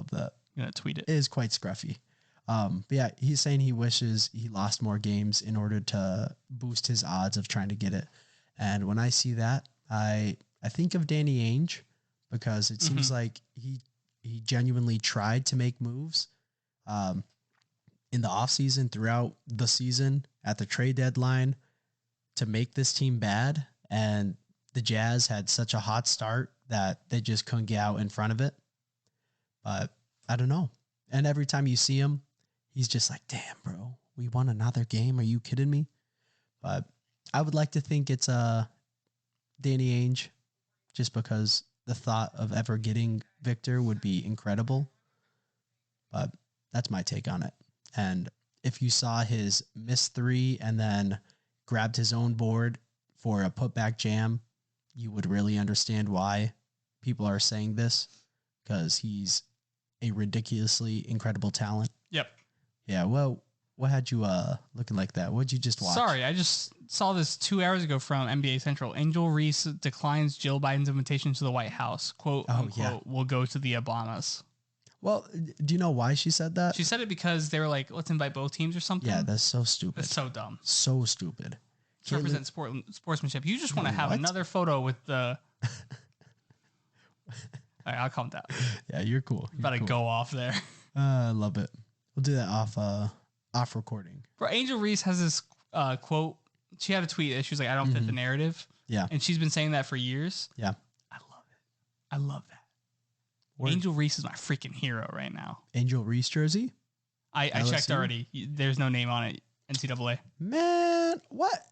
gonna tweet it. It is quite scruffy. But yeah, he's saying he wishes he lost more games in order to boost his odds of trying to get it. And when I see that, I think of Danny Ainge, because it seems like he genuinely tried to make moves in the offseason, throughout the season, at the trade deadline, to make this team bad. And the Jazz had such a hot start that they just couldn't get out in front of it. But I don't know. And every time you see him, he's just like, damn, bro, we won another game. Are you kidding me? But I would like to think it's Danny Ainge, just because the thought of ever getting Victor would be incredible. But that's my take on it. And if you saw his missed 3 and then grabbed his own board for a putback jam, you would really understand why people are saying this, because he's a ridiculously incredible talent. Yep. Yeah. Well, what had you looking like that? What'd you just watch? Sorry, I just saw this 2 hours ago from NBA Central. Angel Reese declines Jill Biden's invitation to the White House. Quote, unquote, will go to the Obamas. Well, do you know why she said that? She said it because they were like, let's invite both teams or something. Yeah, that's so stupid. That's so dumb. So stupid. To represent sportsmanship. You just want to have another photo with the... All right, I'll calm down. Yeah, you're cool. You're about to go off there. I love it. We'll do that off recording. Bro, Angel Reese has this quote. She had a tweet that she was like, I don't fit the narrative. Yeah. And she's been saying that for years. Yeah. I love it. I love that. Word. Angel Reese is my freaking hero right now. Angel Reese jersey? I checked already. There's no name on it. NCAA. Man, what?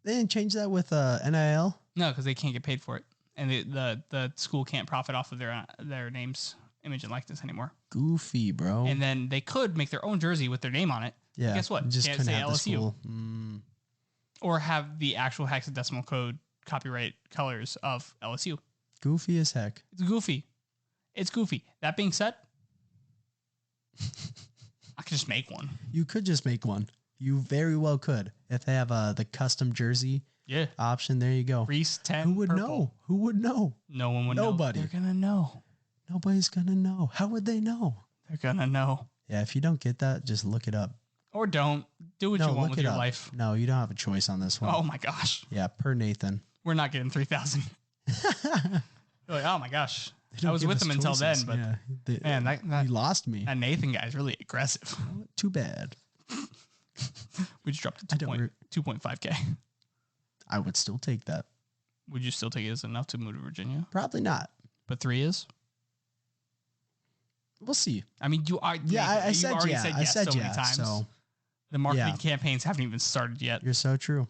They didn't change that with NIL? No, because they can't get paid for it. And the school can't profit off of their names, image, and likeness anymore. Goofy, bro. And then they could make their own jersey with their name on it. Yeah. But guess what? Just can't couldn't say have the LSU. school. Or have the actual hexadecimal code copyright colors of LSU. Goofy as heck. It's goofy. It's goofy. That being said, I could just make one. You could just make one. You very well could. If they have the custom jersey option, there you go. Reese 10 Who would purple. know? Who would know? No one would Nobody. know. They're going to know. Nobody's going to know. How would they know? They're going to know. Yeah, if you don't get that, just look it up. Or don't. Do what you want with your life. No, you don't have a choice on this one. Oh my gosh. Yeah, per Nathan. We're not getting 3,000. You're like, oh my gosh. I was with him until then, but man, that he lost me. That Nathan guy is really aggressive. Too bad. We just dropped to 2.5K. I would still take that. Would you still take it as enough to move to Virginia? Probably not. But 3 is? We'll see. I mean, you are. Yeah, I you've said already yeah. said I yes said so yeah. many times. So the marketing campaigns haven't even started yet. you're so true.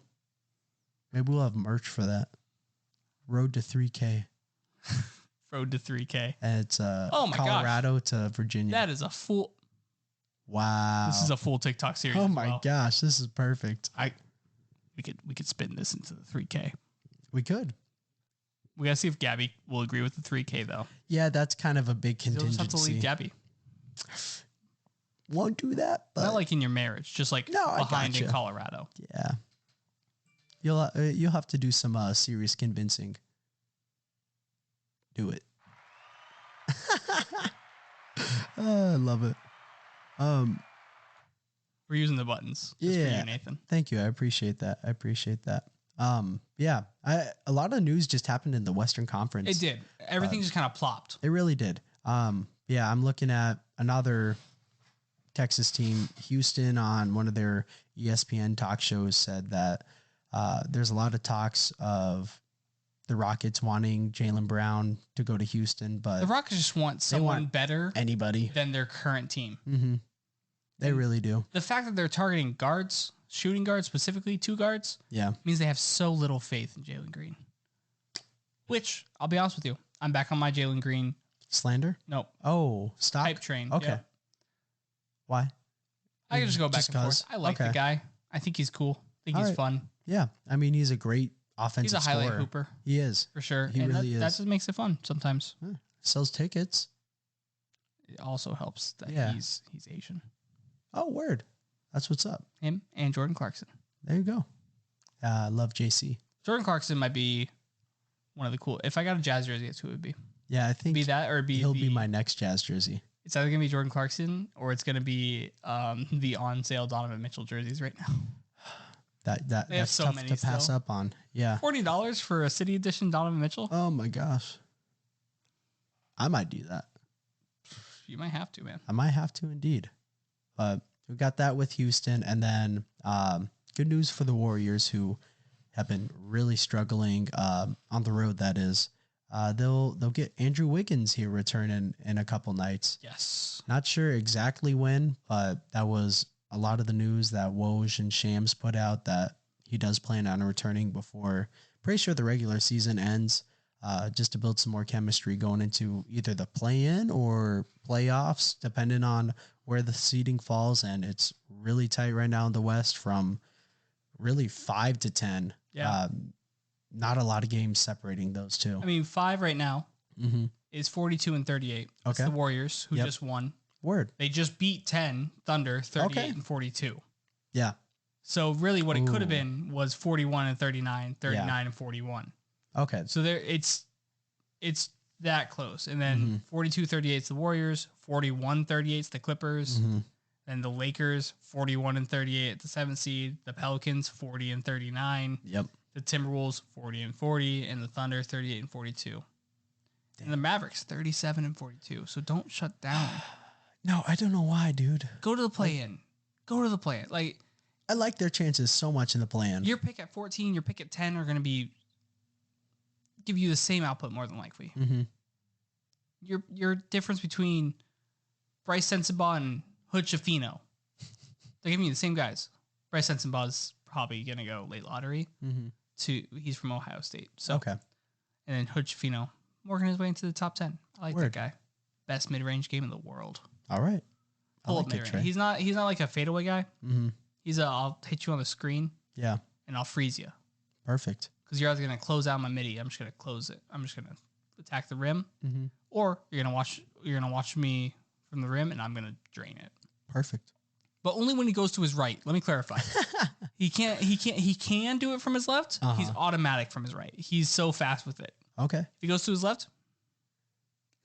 Maybe we'll have merch for that. Road to 3K. Road to 3K. And it's oh my Colorado to Virginia. That is a full. Wow. This is a full TikTok series. Oh my gosh, this is perfect. We could spin this into the 3K. We could. We gotta see if Gabby will agree with the 3K though. Yeah, that's kind of a big contingency. You'll just have to leave Gabby. Won't do that. But not like in your marriage, just like behind in Colorado. Yeah. You'll have to do some serious convincing. Do it. I love it. We're using the buttons. Just for you, Nathan. Thank you. I appreciate that. Yeah. A lot of news just happened in the Western Conference. It did. Everything just kind of plopped. It really did. Yeah, I'm looking at another Texas team, Houston, on one of their ESPN talk shows said that there's a lot of talks of the Rockets wanting Jaylen Brown to go to Houston, but the Rockets just want someone better than their current team. Mm-hmm. They really do. The fact that they're targeting guards, shooting guards, specifically 2 guards, means they have so little faith in Jalen Green. Which, I'll be honest with you, I'm back on my Jalen Green. Slander? Nope. Oh, stop. Hype train. Okay. Yeah. Why? I can just go back and forth. I like the guy. I think he's cool. I think he's fun. Yeah. I mean, he's a great offensive scorer. He's a highlight scorer. hooper. He is. For sure. He really is. That just makes it fun sometimes. Sells tickets. It also helps that he's Asian. Oh, word. That's what's up. Him and Jordan Clarkson. There you go. I love JC. Jordan Clarkson might be one of the cool. If I got a Jazz jersey, that's who it would be. Yeah, I think he'll be my next Jazz jersey. It's either gonna be Jordan Clarkson or it's gonna be the on sale Donovan Mitchell jerseys right now. That's so tough to pass up on. Yeah, $40 for a City Edition Donovan Mitchell. Oh my gosh, I might do that. You might have to, man. I might have to indeed. But we got that with Houston, and then good news for the Warriors, who have been really struggling on the road. That is, they'll get Andrew Wiggins here returning in a couple nights. Yes. Not sure exactly when, but that was a lot of the news that Woj and Shams put out, that he does plan on returning before, pretty sure the regular season ends, just to build some more chemistry going into either the play-in or playoffs, depending on where the seeding falls. And it's really tight right now in the West, from really 5 to 10. Yeah. Not a lot of games separating those two. I mean, 5 right now is 42 and 38. That's the Warriors, who just won. Word. They just beat 10 Thunder, 38 and 42. Yeah. So really what it could have been was 41 and 39, 39 and 41. Okay. So there it's that close. And then 42-38 is the Warriors, 41-38 is the Clippers. Then the Lakers, 41 and 38 at the 7th seed. The Pelicans, 40 and 39. Yep. The Timberwolves, 40 and 40. And the Thunder, 38 and 42. Damn. And the Mavericks, 37 and 42. So don't shut down. No, I don't know why, dude. Go to the play-in. Go to the play-in. Like, I like their chances so much in the play-in. Your pick at 14, your pick at 10 are going to give you the same output more than likely. Your difference between Bryce Sensabaugh and Hood Schifino, they're giving you the same guys. Bryce Sensabaugh is probably going to go late lottery. He's from Ohio State. So okay. And then Hood Schifino working his way into the top 10. I like that guy. Best mid-range game in the world. All right. Pull up mid-range. He's not like a fadeaway guy. He's I'll hit you on the screen. Yeah. And I'll freeze you. Perfect. Because you're either going to close out my midi. I'm just going to close it. I'm just going to attack the rim. Or you're going to watch me from the rim and I'm going to drain it. Perfect. But only when he goes to his right. Let me clarify. He can do it from his left. He's automatic from his right. He's so fast with it. Okay. If he goes to his left,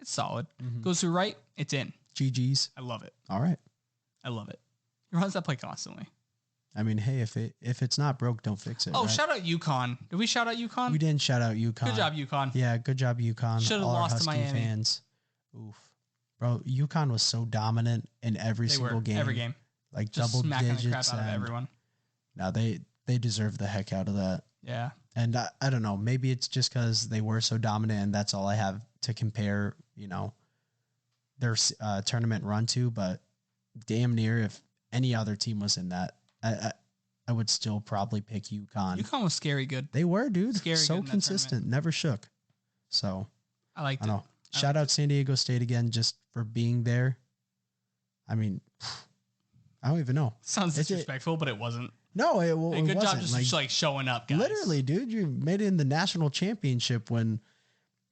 it's solid. Goes to the right, it's in. GG's. I love it. All right. I love it. He runs that play constantly. I mean, hey, if it's not broke, don't fix it. Oh, right? Shout out UConn. Did we shout out UConn? We didn't shout out UConn. Good job, UConn. Yeah, good job, UConn. Should have lost to Miami. Fans. Oof. Bro, UConn was so dominant in every single game. Every game. Like just double smacking digits. The crap out of everyone. Now they deserve the heck out of that. Yeah. And I don't know, maybe it's just because they were so dominant and that's all I have to compare, their tournament run to. But damn near, if any other team was in that, I would still probably pick UConn. UConn was scary good. They were, dude. Scary so consistent, never shook. So I liked it. Shout out San Diego State again, just for being there. I mean, I don't even know. Sounds disrespectful, but it wasn't. No, it good wasn't. job just like showing up, guys. Literally, dude, you made it in the national championship when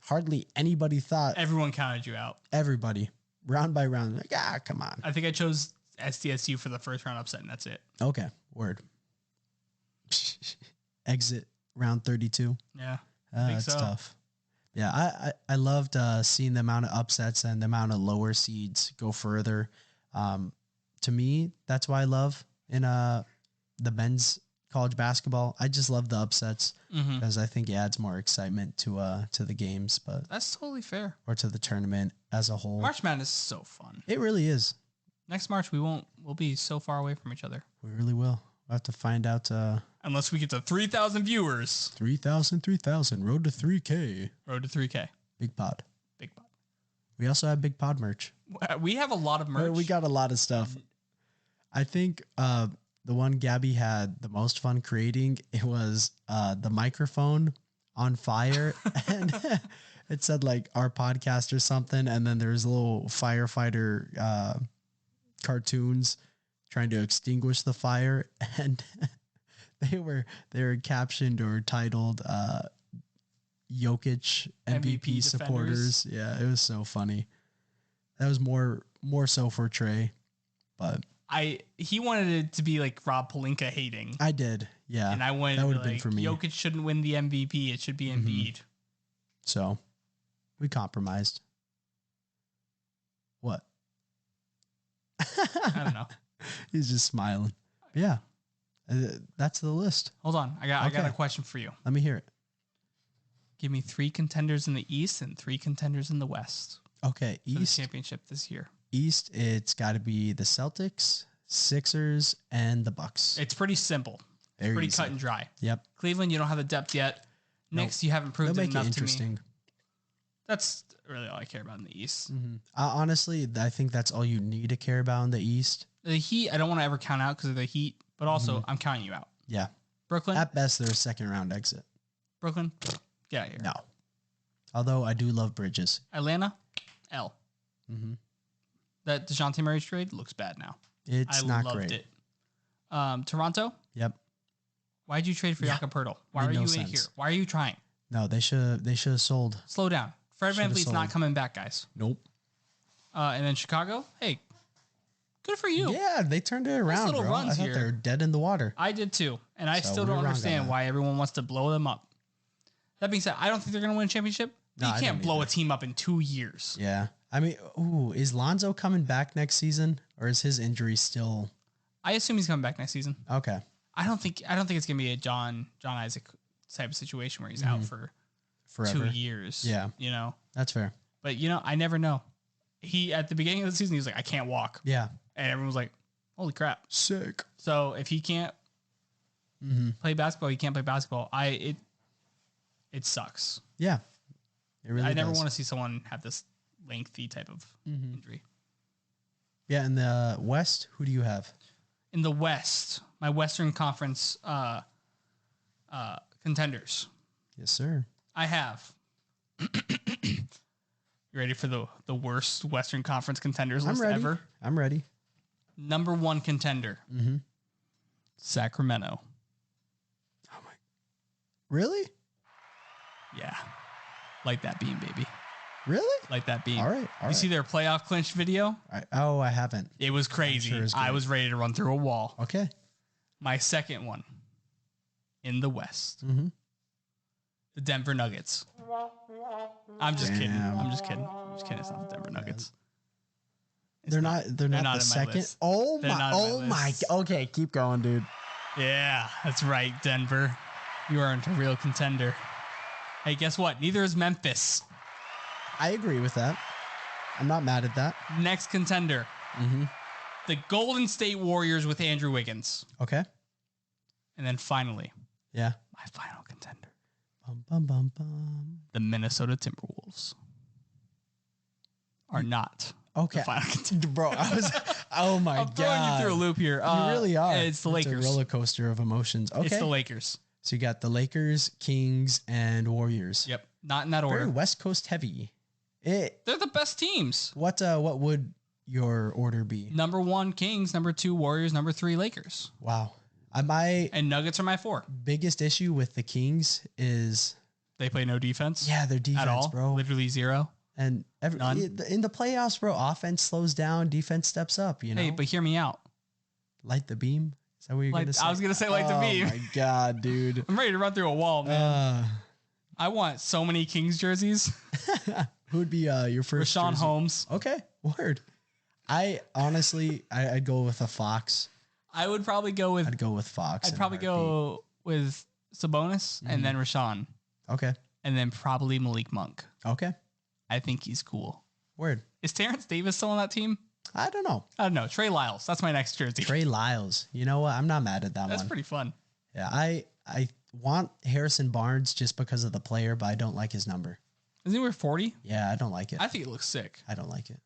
hardly anybody thought. Everyone counted you out. Everybody, round by round, like, come on. I think I chose SDSU for the first round upset, and that's it. Okay, word. Exit round 32. Yeah, it's tough. Yeah, I loved seeing the amount of upsets and the amount of lower seeds go further. To me, that's why I love in the men's college basketball. I just love the upsets because I think it adds more excitement to the games. But that's totally fair. Or to the tournament as a whole. March Madness is so fun. It really is. Next March we'll be so far away from each other. We really will. We'll have to find out. Unless we get to 3,000 viewers. 3,000. Road to 3K. Road to 3K. Big pod. Big pod. We also have Big Pod merch. We have a lot of merch. We got a lot of stuff. I think the one Gabby had the most fun creating, it was the microphone on fire. And it said like our podcast or something. And then there's little firefighter cartoons trying to extinguish the fire. And they were captioned or titled Jokic MVP supporters. Yeah, it was so funny. That was more so for Trey, but he wanted it to be like Rob Pelinka hating. I did, yeah. And I wanted that would have been for me. Jokic shouldn't win the MVP. It should be Embiid. So we compromised. What? I don't know. He's just smiling. Yeah, that's the list. Hold on, I got a question for you. Let me hear it. Give me 3 contenders in the East and 3 contenders in the West. Okay, East East championship this year. East, it's got to be the Celtics, Sixers, and the Bucks. It's pretty simple. It's pretty cut and dry. Yep. Cleveland, you don't have the depth yet. Knicks, you haven't proved They'll it enough make it to me. interesting. That's really all I care about in the East. Honestly, I think that's all you need to care about in the East. The Heat, I don't want to ever count out because of the Heat, but also I'm counting you out. Yeah. Brooklyn. At best, they're a second round exit. Brooklyn, get out of here. No. Although I do love Bridges. Atlanta, L. That DeJounte Murray trade looks bad now. It's not great. I loved it. Toronto. Yep. Why'd you trade for Jakob Poeltl? Why are you in here? Why are you trying? No, they should have sold. Slow down. Fred VanVleet's not coming back, guys. Nope. And then Chicago. Hey, good for you. Yeah, they turned it around, little bro. runs I thought here. they were dead in the water. I did too, and I still we don't were wrong on understand that. why everyone wants to blow them up. That being said, I don't think they're going to win a championship. No, You I can't don't blow either. a team up in 2 years. Yeah. I mean, is Lonzo coming back next season, or is his injury still? I assume he's coming back next season. Okay. I don't think it's going to be a John Isaac type of situation where he's out for Forever. 2 years. Yeah. You know, That's fair. but I never know. He at the beginning of the season he was like, I can't walk, Yeah. and everyone was like, holy crap. Sick. So if he can't play basketball, he can't play basketball. It sucks. Yeah. It really I never does. want to see someone have this lengthy type of injury. Yeah. In the West, who do you have? In the West, my Western Conference contenders, Yes, sir. I have. You ready for the worst Western Conference contenders list ready. ever? I'm ready. Number 1 contender, Sacramento. Really? Yeah, like that beam, baby. Really? Like that beam. All right. You see their playoff clinch video? Oh, I haven't. It was crazy. sure it's I great. was ready to run through a wall. Okay. My second one in the West, Mm-hmm. the Denver Nuggets. I'm just kidding. Damn. I'm just kidding. It's not the Denver Nuggets. They're not the in my second. list. Oh They're my. not in my Oh my. list. Okay, keep going, dude. Yeah, that's right, Denver. You aren't a real contender. Hey, guess what? Neither is Memphis. I agree with that. I'm not mad at that. Next contender, the Golden State Warriors with Andrew Wiggins. Okay. And then finally, Yeah. my final contender, bum, bum, bum. The Minnesota Timberwolves are not Okay, the final contender. bro. Oh my god! I'm throwing you through a loop here. You really are. It's the Lakers. A roller coaster of emotions. Okay, It's the Lakers. So you got the Lakers, Kings, and Warriors. Yep, not in that order. Very West Coast heavy. They're the best teams. What would your order be? Number 1, Kings. Number 2, Warriors. Number 3, Lakers. Wow. My And Nuggets are my 4. biggest issue with the Kings is they play no defense. their defense, at all, bro. Literally 0. And None. in the playoffs, bro, offense slows down, defense steps up. You know. Hey, but hear me out. Light the beam. Is that what you're gonna say? I was gonna say light the beam. Oh my god, dude. I'm ready to run through a wall, man. I want so many Kings jerseys. Who would be your first? Rashawn jersey? Holmes. Okay, word. I honestly, I'd go with a Fox. I would probably go with. I'd go with Fox. I'd probably go with Sabonis and then Rashawn. Okay. And then probably Malik Monk. Okay. I think he's cool. Word. Is Terrence Davis still on that team? I don't know. I don't know. Trey Lyles. That's my next jersey. Trey Lyles. You know what? I'm not mad at that one. That's pretty fun. Yeah, I want Harrison Barnes just because of the player, but I don't like his number. Isn't he wear 40? Yeah, I don't like it. I think it looks sick. I don't like it.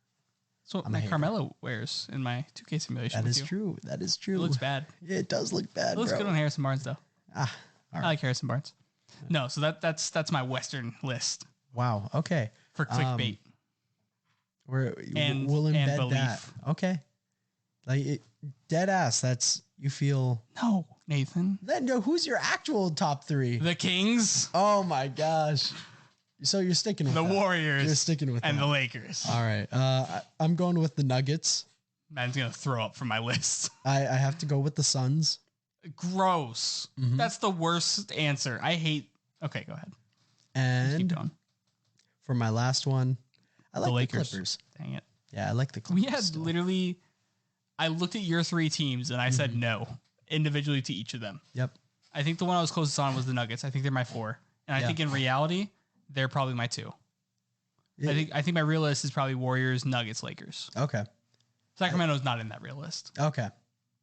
That's what my Carmelo wears in my 2K simulation. That is true. That is true. It looks bad. It does look bad. It looks good on Harrison Barnes though. All right. I like Harrison Barnes. No, so that's my Western list Wow. Okay. for clickbait. We'll And embed belief. that. Okay. Like dead ass. That's you feel. No, Nathan. Then who's your actual top 3? The Kings, Oh my gosh. So you're sticking with the that. Warriors, You're sticking with and that. the Lakers. All right. I'm going with the Nuggets. Man's gonna throw up from my list. I have to go with the Suns. Gross. Mhm. That's the worst answer. I hate. Okay, go ahead. Keep And going. for my last one, I like the Lakers. Clippers. Dang it. Yeah, I like the Clippers. We had still. literally. I looked at your 3 teams and I said no individually to each of them. Yep. I think the one I was closest on was the Nuggets. I think they're my 4, and I think in reality they're probably my 2. Yeah. I think my real list is probably Warriors, Nuggets, Lakers. Okay. Sacramento's not in that real list. Okay.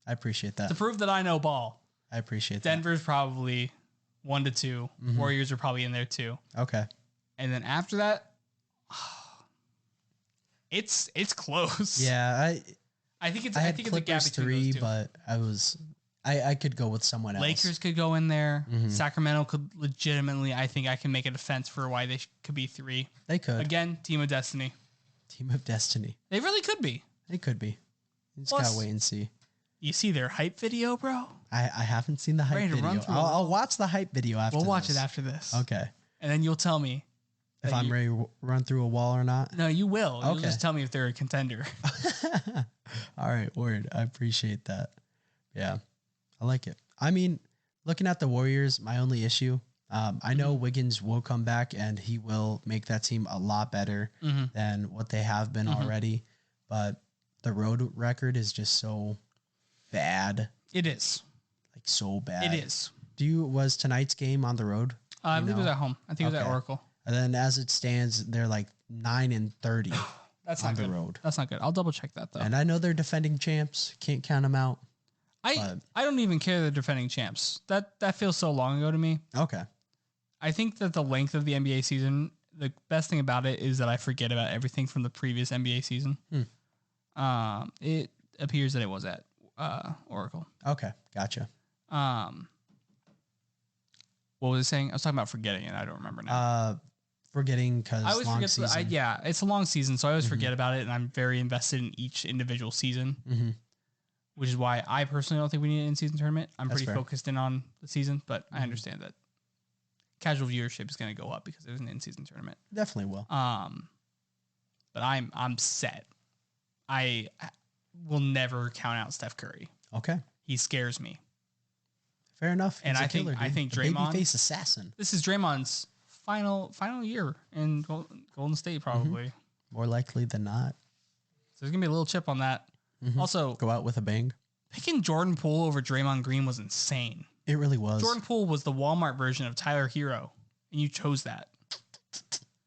I appreciate that. To prove that I know ball, I appreciate Denver's probably 1 to 2. Warriors are probably in there too. that. Okay. And then after that, it's close. Yeah, I think it's I I had think it's a gap Clippers between 3, those 2. but I could go with someone else. Lakers could go in there. Mhm. Sacramento could legitimately. I think I can make a defense for why they could be 3. They could. Again, team of destiny. Team of Destiny. They really could be. They could be. You just Plus- gotta wait and see. You see their hype video, bro? I haven't seen the hype Ready to run video. through I'll watch the hype video after We'll watch this. it after this. Okay. And then you'll tell me. If that I'm you- ready to run through a wall or not. No, you will. You'll Okay. just tell me if they're a contender. All right, word. I appreciate that. Yeah, I like it. I mean, looking at the Warriors, my only issue, I know Wiggins will come back and he will make that team a lot better than what they have been already. But the road record is just so bad, It is. like so bad. It is. Was tonight's game on the road? I You believe it was know? at home. I think it was at Okay. Oracle. And then as it stands, they're like 9-30 That's on not the good. road. That's not good. I'll double check that though. And I know they're defending champs. Can't count them out. I don't even care they're defending champs. That feels so long ago to me. Okay. I think that the length of the NBA season, the best thing about it is that I forget about everything from the previous NBA season. It appears that it was at Oracle. Okay. Gotcha. What was I saying? I was talking about forgetting it. I don't remember now. Forgetting because I always long forget. season. Yeah, it's a long season, so I always forget about it, and I'm very invested in each individual season, which is why I personally don't think we need an in-season tournament. I'm That's pretty fair. focused in on the season, but I understand that casual viewership is going to go up because there's an in-season tournament. Definitely will. But I'm set. I will never count out Steph Curry. Okay. He scares me. Fair enough. And He's a I think- killer, I dude. think The Draymond- babyface assassin. This is Draymond's final year in Golden State, probably. More likely than not. So there's gonna be a little chip on that. Also, Go out with a bang. picking Jordan Poole over Draymond Green was insane. It really was. Jordan Poole was the Walmart version of Tyler Hero, and you chose that.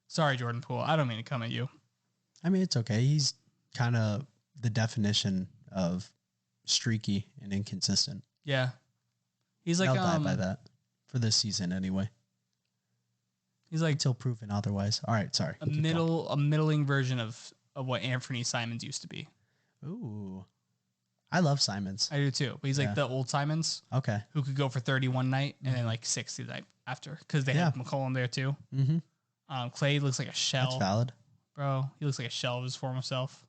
Sorry, Jordan Poole. I don't mean to come at you. I mean, it's okay. He's kind of the definition of streaky and inconsistent. Yeah, he's like I'll die by that for this season anyway. He's like until proven otherwise. All right, sorry. a middling version of what Anthony Simons used to be. Ooh, I love Simons. I do too, but he's like the old Simons. Okay, who could go for 30 one night and then like 60 the night after because they had McCollum there too. Mm-hmm. Clay looks like a shell. That's valid, bro. He looks like a shell of his former self.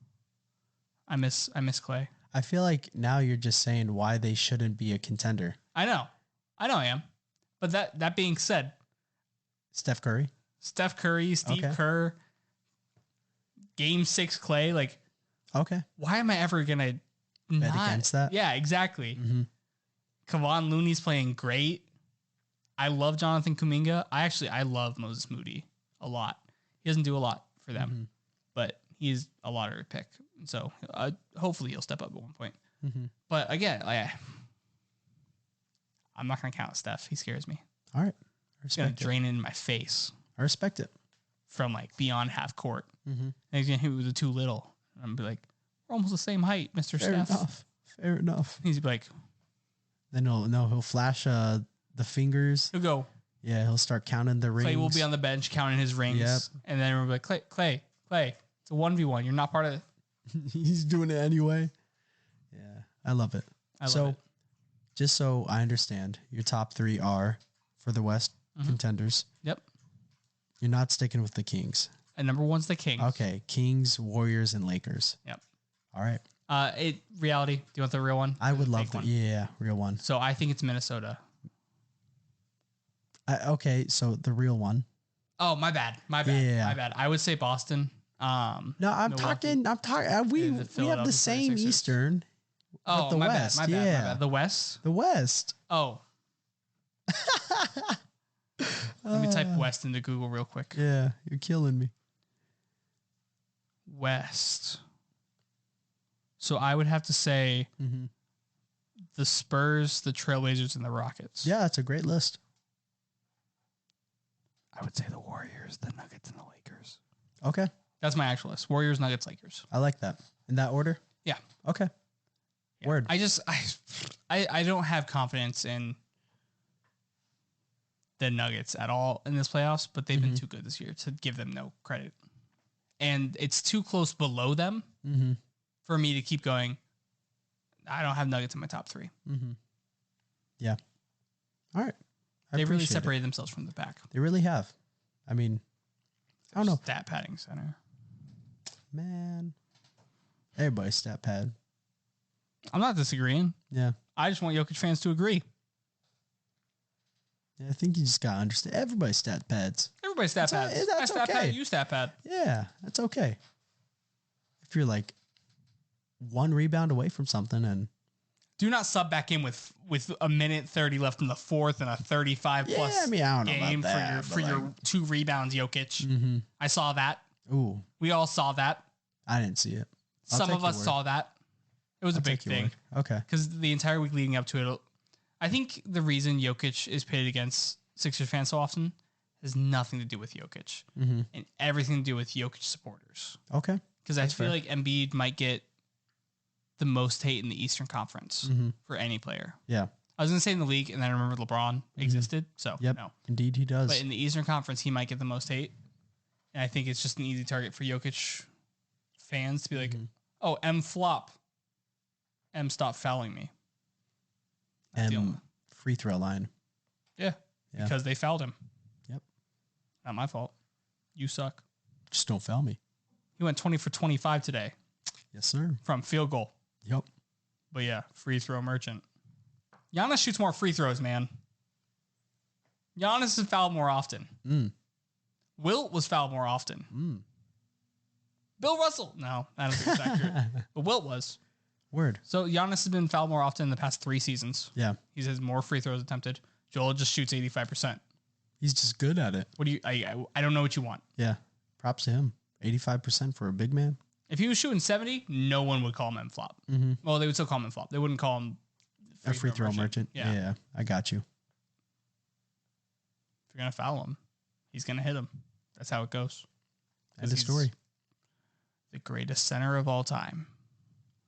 I miss Clay. I feel like now you're just saying why they shouldn't be a contender. I know I am. But that being said, Steph Curry, Steve Kerr, Game 6 Clay, like, okay. why am I ever gonna Bet against that? Yeah, exactly. Mm-hmm. Kevon Looney's playing great. I love Jonathan Kuminga. I love Moses Moody a lot. He doesn't do a lot for them, but he's a lottery pick. So hopefully he'll step up at one point. Mm-hmm. But again, I'm not going to count Steph. He scares me. All right. He's going to drain in my face. I respect it. From like beyond half court. Mm-hmm. And he's going to hit me with a too little. And I'm going to be like, we're almost the same height, Mr. Steph. Fair enough. He's gonna be like, then he'll flash the fingers. He'll go. Yeah, he'll start counting the rings. Clay will be on the bench counting his rings. Yep. And then we'll be like, Clay, it's a 1v1. You're not part of it. He's doing it anyway. Yeah, I love it. Just so I understand, your top 3 are for the West contenders. Yep. You're not sticking with the Kings. And number 1's the Kings. Okay, Kings, Warriors, and Lakers. Yep. All right. Reality. Do you want the real one? I would love that. Yeah, real one. So I think it's Minnesota. Okay, so the real one. Oh, my bad. Yeah. My bad. I would say Boston. No, I'm talking. We have the same 76ers. Eastern. Oh, the my West. bad. My bad. The West. The West. Oh. Let me type West into Google real quick. Yeah, you're killing me. West. So I would have to say the Spurs, the Trailblazers, and the Rockets. Yeah, that's a great list. I would say the Warriors, the Nuggets, and the Lakers. Okay. That's my actual list. Warriors, Nuggets, Lakers. I like that. In that order? Yeah. Okay. Yeah. Word. I don't have confidence in the Nuggets at all in this playoffs, but they've been too good this year to give them no credit. And it's too close below them for me to keep going. I don't have Nuggets in my top 3. Yeah. All right. They really separated themselves from the pack. They really have. I mean, I don't know. Stat padding center. Man. Everybody's stat pad. I'm not disagreeing. Yeah. I just want Jokic fans to agree. Yeah, I think you just got to understand. Everybody's stat pads. Everybody's stat pads. That's stat okay. pad, you stat pad. Yeah, that's okay. If you're like 1 rebound away from something and do not sub back in with a minute 30 left in the fourth and a 35 plus I don't know game about that, for your 2 rebounds, Jokic. I saw that. Ooh. We all saw that. I didn't see it. Some of us saw that. It was a big thing. Okay. Because the entire week leading up to it, I think the reason Jokic is pitted against Sixers fans so often has nothing to do with Jokic and everything to do with Jokic supporters. Okay. Because I feel like Embiid might get the most hate in the Eastern Conference for any player. Yeah. I was going to say in the league, and then I remember LeBron existed. So, no. Indeed, he does. But in the Eastern Conference, he might get the most hate. And I think it's just an easy target for Jokic fans to be like, oh, M flop. M stop fouling me. M free throw line. Yeah. Because they fouled him. Yep. Not my fault. You suck. Just don't foul me. He went 20 for 25 today. Yes, sir. From field goal. Yep. But yeah, free throw merchant. Giannis shoots more free throws, man. Giannis is fouled more often. Wilt was fouled more often. Bill Russell. No, I don't think it's accurate. But Wilt was. Word. So Giannis has been fouled more often in the past 3 seasons. Yeah. He has more free throws attempted. Joel just shoots 85%. He's just good at it. What do you? I don't know what you want. Yeah. Props to him. 85% for a big man. If he was shooting 70, no one would call him M-flop. Well, they would still call him M-flop. They wouldn't call him a free throw merchant. Yeah, I got you. If you're going to foul him, he's going to hit him. That's how it goes. End of story. The greatest center of all time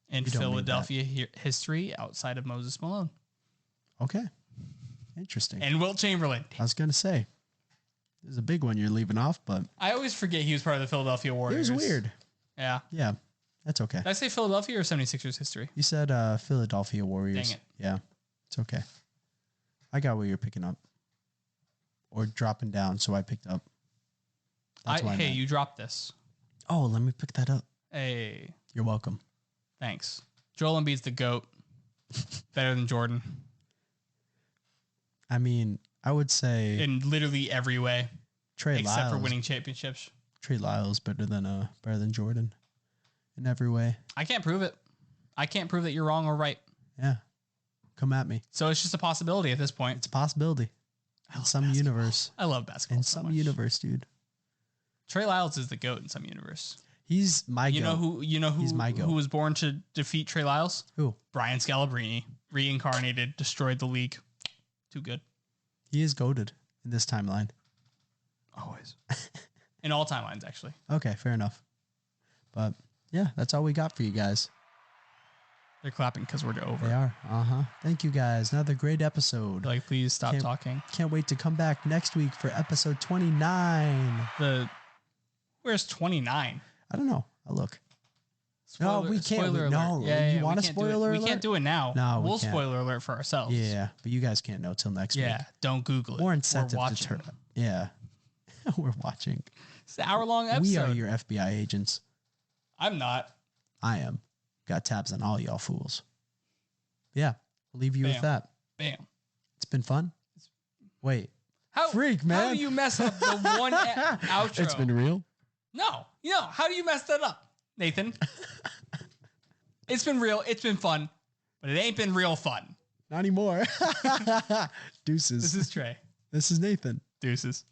in Philadelphia history outside of Moses Malone. Okay. Interesting. And Wilt Chamberlain. I was going to say. There's a big one you're leaving off, but I always forget he was part of the Philadelphia Warriors. it was weird. Yeah. Yeah, that's okay. Did I say Philadelphia or 76ers history? You said Philadelphia Warriors. Dang it. Yeah, it's okay. I got what you're picking up. Or dropping down, so I picked up. That's what I meant. You dropped this. Oh, let me pick that up. Hey. You're welcome. Thanks. Joel Embiid's the GOAT. Better than Jordan. I mean, I would say in literally every way. Trey except Lyles, for winning championships. Trey Lyles better than Jordan in every way. I can't prove it. I can't prove that you're wrong or right. Yeah. Come at me. So it's just a possibility at this point. It's a possibility. In some universe. I love basketball. In some universe, dude. Trey Lyles is the GOAT in some universe. He's my GOAT. You know who He's my GOAT. Who was born to defeat Trey Lyles? Who? Brian Scalabrine. Reincarnated, destroyed the league. Too good. He is goated in this timeline. Always. In all timelines, actually. Okay, fair enough. But yeah, that's all we got for you guys. They're clapping because we're over. They are. Thank you guys. Another great episode. Like, please stop talking. Can't wait to come back next week for episode 29. Where's 29? I don't know. I'll look. No, we can't. Spoiler No, alert. you want a spoiler alert? We can't do it now. No, we'll spoiler alert for ourselves. Yeah, but you guys can't know till next week. Yeah, don't Google it. More incentive We're to watching. Yeah, we're watching. It's an hour-long episode. We are your FBI agents. I'm not. I am. Got tabs on all y'all fools. Yeah, I'll leave you with that. Bam. It's been fun. Wait. Freak, man. How do you mess up the one outro? It's been real? No. How do you mess that up, Nathan? It's been real. It's been fun. But it ain't been real fun. Not anymore. Deuces. This is Trey. This is Nathan. Deuces.